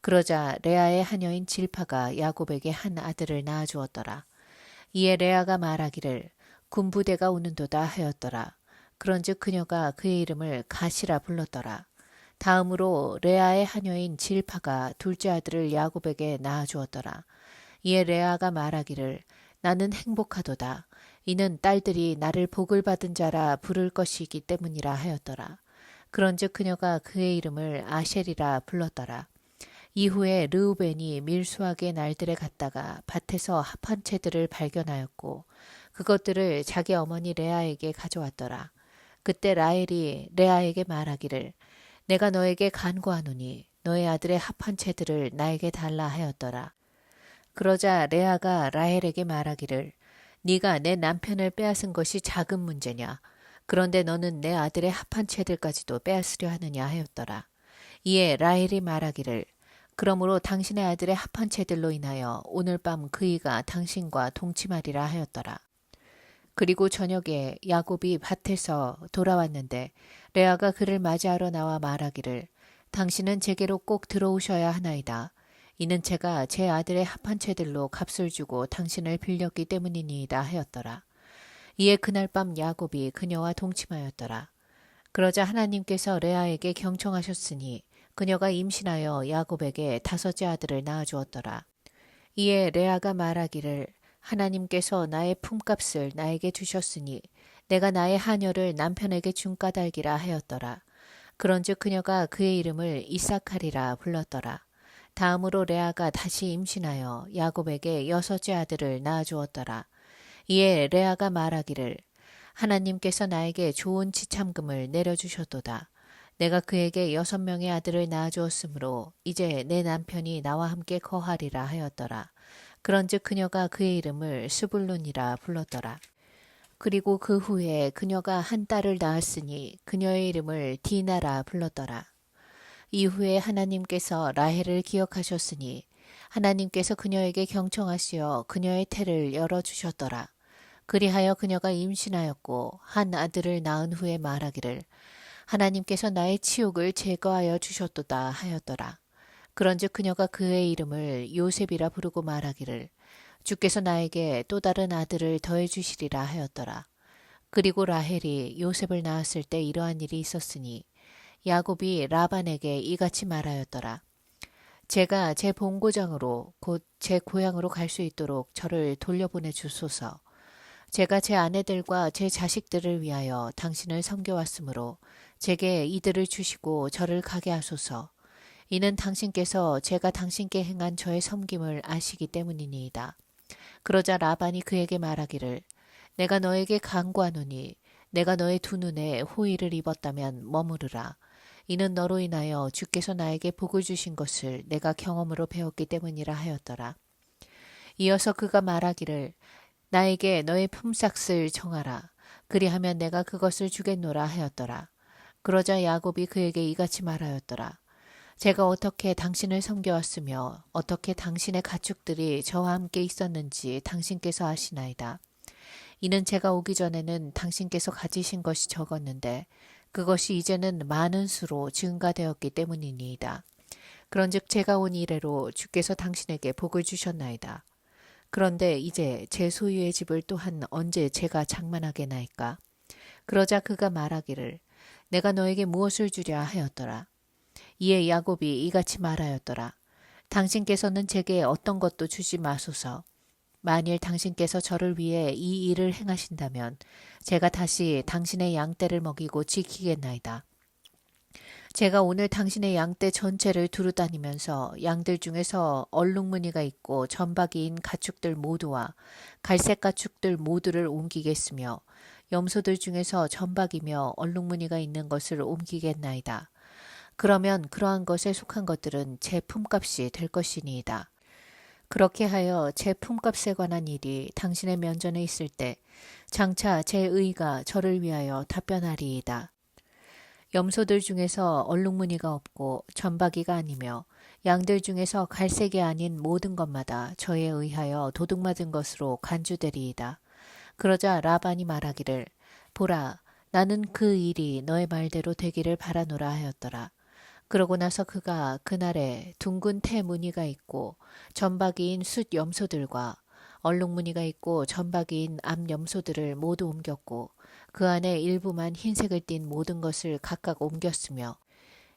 그러자 레아의 하녀인 질파가 야곱에게 한 아들을 낳아주었더라. 이에 레아가 말하기를 군부대가 오는도다 하였더라. 그런즉 그녀가 그의 이름을 가시라 불렀더라. 다음으로 레아의 하녀인 질파가 둘째 아들을 야곱에게 낳아주었더라. 이에 레아가 말하기를 나는 행복하도다. 이는 딸들이 나를 복을 받은 자라 부를 것이기 때문이라 하였더라. 그런즉 그녀가 그의 이름을 아셀이라 불렀더라. 이후에 르우벤이 밀수하게 날들에 갔다가 밭에서 합한 채들을 발견하였고 그것들을 자기 어머니 레아에게 가져왔더라. 그때 라헬이 레아에게 말하기를 내가 너에게 간구하노니 너의 아들의 합한 채들을 나에게 달라 하였더라. 그러자 레아가 라헬에게 말하기를 네가 내 남편을 빼앗은 것이 작은 문제냐. 그런데 너는 내 아들의 합한 채들까지도 빼앗으려 하느냐 하였더라. 이에 라헬이 말하기를 그러므로 당신의 아들의 합한 채들로 인하여 오늘 밤 그이가 당신과 동침하리라 하였더라. 그리고 저녁에 야곱이 밭에서 돌아왔는데 레아가 그를 맞이하러 나와 말하기를 당신은 제게로 꼭 들어오셔야 하나이다. 이는 제가 제 아들의 합한 채들로 값을 주고 당신을 빌렸기 때문이니이다 하였더라. 이에 그날 밤 야곱이 그녀와 동침하였더라. 그러자 하나님께서 레아에게 경청하셨으니 그녀가 임신하여 야곱에게 다섯째 아들을 낳아주었더라. 이에 레아가 말하기를 하나님께서 나의 품값을 나에게 주셨으니 내가 나의 하녀를 남편에게 준 까닭이라 하였더라. 그런즉 그녀가 그의 이름을 이삭하리라 불렀더라. 다음으로 레아가 다시 임신하여 야곱에게 여섯째 아들을 낳아주었더라. 이에 레아가 말하기를 하나님께서 나에게 좋은 지참금을 내려주셨도다. 내가 그에게 6명의 아들을 낳아주었으므로 이제 내 남편이 나와 함께 거하리라 하였더라. 그런즉 그녀가 그의 이름을 스불론이라 불렀더라. 그리고 그 후에 그녀가 한 딸을 낳았으니 그녀의 이름을 디나라 불렀더라. 이후에 하나님께서 라헬을 기억하셨으니 하나님께서 그녀에게 경청하시어 그녀의 태를 열어주셨더라. 그리하여 그녀가 임신하였고 한 아들을 낳은 후에 말하기를 하나님께서 나의 치욕을 제거하여 주셨도다 하였더라. 그런즉 그녀가 그의 이름을 요셉이라 부르고 말하기를 주께서 나에게 또 다른 아들을 더해 주시리라 하였더라. 그리고 라헬이 요셉을 낳았을 때 이러한 일이 있었으니 야곱이 라반에게 이같이 말하였더라. 제가 제 본고장으로 곧 제 고향으로 갈 수 있도록 저를 돌려보내 주소서. 제가 제 아내들과 제 자식들을 위하여 당신을 섬겨왔으므로 제게 이들을 주시고 저를 가게 하소서. 이는 당신께서 제가 당신께 행한 저의 섬김을 아시기 때문이니이다. 그러자 라반이 그에게 말하기를 내가 너에게 간구하노니 내가 너의 두 눈에 호의를 입었다면 머무르라. 이는 너로 인하여 주께서 나에게 복을 주신 것을 내가 경험으로 배웠기 때문이라 하였더라. 이어서 그가 말하기를 나에게 너의 품삯을 정하라. 그리하면 내가 그것을 주겠노라 하였더라. 그러자 야곱이 그에게 이같이 말하였더라. 제가 어떻게 당신을 섬겨왔으며 어떻게 당신의 가축들이 저와 함께 있었는지 당신께서 아시나이다. 이는 제가 오기 전에는 당신께서 가지신 것이 적었는데 그것이 이제는 많은 수로 증가되었기 때문이니이다. 그런즉 제가 온 이래로 주께서 당신에게 복을 주셨나이다. 그런데 이제 제 소유의 집을 또한 언제 제가 장만하게나이까? 그러자 그가 말하기를 내가 너에게 무엇을 주랴 하였더라. 이에 야곱이 이같이 말하였더라. 당신께서는 제게 어떤 것도 주지 마소서. 만일 당신께서 저를 위해 이 일을 행하신다면 제가 다시 당신의 양떼를 먹이고 지키겠나이다. 제가 오늘 당신의 양떼 전체를 두루다니면서 양들 중에서 얼룩무늬가 있고 점박이인 가축들 모두와 갈색 가축들 모두를 옮기겠으며 염소들 중에서 점박이며 얼룩무늬가 있는 것을 옮기겠나이다. 그러면 그러한 것에 속한 것들은 제 품값이 될 것이니이다. 그렇게 하여 제 품값에 관한 일이 당신의 면전에 있을 때 장차 제 의가 저를 위하여 답변하리이다. 염소들 중에서 얼룩무늬가 없고 점박이가 아니며 양들 중에서 갈색이 아닌 모든 것마다 저에 의하여 도둑맞은 것으로 간주되리이다. 그러자 라반이 말하기를 보라 나는 그 일이 너의 말대로 되기를 바라노라 하였더라. 그러고 나서 그가 그날에 둥근 태 무늬가 있고 점박이인 숫 염소들과 얼룩무늬가 있고 점박이인 암 염소들을 모두 옮겼고 그 안에 일부만 흰색을 띤 모든 것을 각각 옮겼으며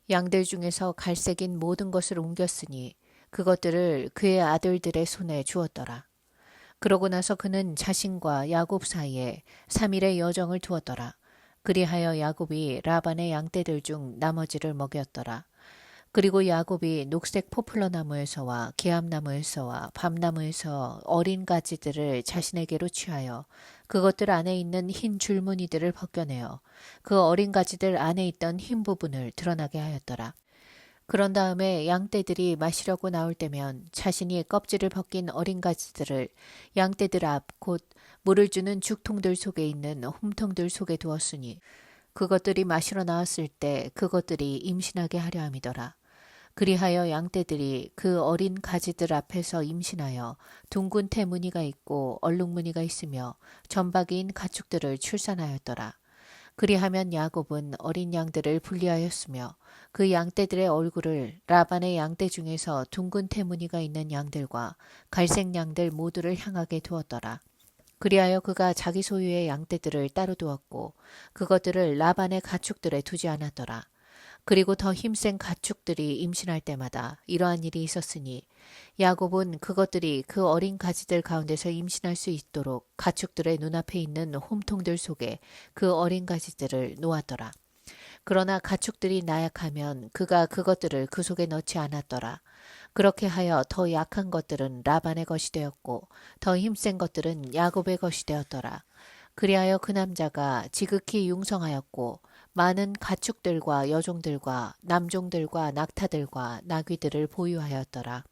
양들 중에서 갈색인 모든 것을 옮겼으니 그것들을 그의 아들들의 손에 주었더라. 그러고 나서 그는 자신과 야곱 사이에 3일의 여정을 두었더라. 그리하여 야곱이 라반의 양떼들 중 나머지를 먹였더라. 그리고 야곱이 녹색 포플러 나무에서와 기암나무에서와 밤나무에서 어린 가지들을 자신에게로 취하여 그것들 안에 있는 흰 줄무늬들을 벗겨내어 그 어린 가지들 안에 있던 흰 부분을 드러나게 하였더라. 그런 다음에 양떼들이 마시려고 나올 때면 자신이 껍질을 벗긴 어린 가지들을 양떼들 앞 곧 물을 주는 죽통들 속에 있는 홈통들 속에 두었으니 그것들이 마시러 나왔을 때 그것들이 임신하게 하려 함이더라. 그리하여 양떼들이 그 어린 가지들 앞에서 임신하여 둥근 태 무늬가 있고 얼룩무늬가 있으며 점박이인 가축들을 출산하였더라. 그리하면 야곱은 어린 양들을 분리하였으며 그 양떼들의 얼굴을 라반의 양떼 중에서 둥근 태 무늬가 있는 양들과 갈색 양들 모두를 향하게 두었더라. 그리하여 그가 자기 소유의 양떼들을 따로 두었고 그것들을 라반의 가축들에 두지 않았더라. 그리고 더 힘센 가축들이 임신할 때마다 이러한 일이 있었으니 야곱은 그것들이 그 어린 가지들 가운데서 임신할 수 있도록 가축들의 눈앞에 있는 홈통들 속에 그 어린 가지들을 놓았더라. 그러나 가축들이 나약하면 그가 그것들을 그 속에 넣지 않았더라. 그렇게 하여 더 약한 것들은 라반의 것이 되었고 더 힘센 것들은 야곱의 것이 되었더라. 그리하여 그 남자가 지극히 융성하였고 많은 가축들과 여종들과 남종들과 낙타들과 나귀들을 보유하였더라.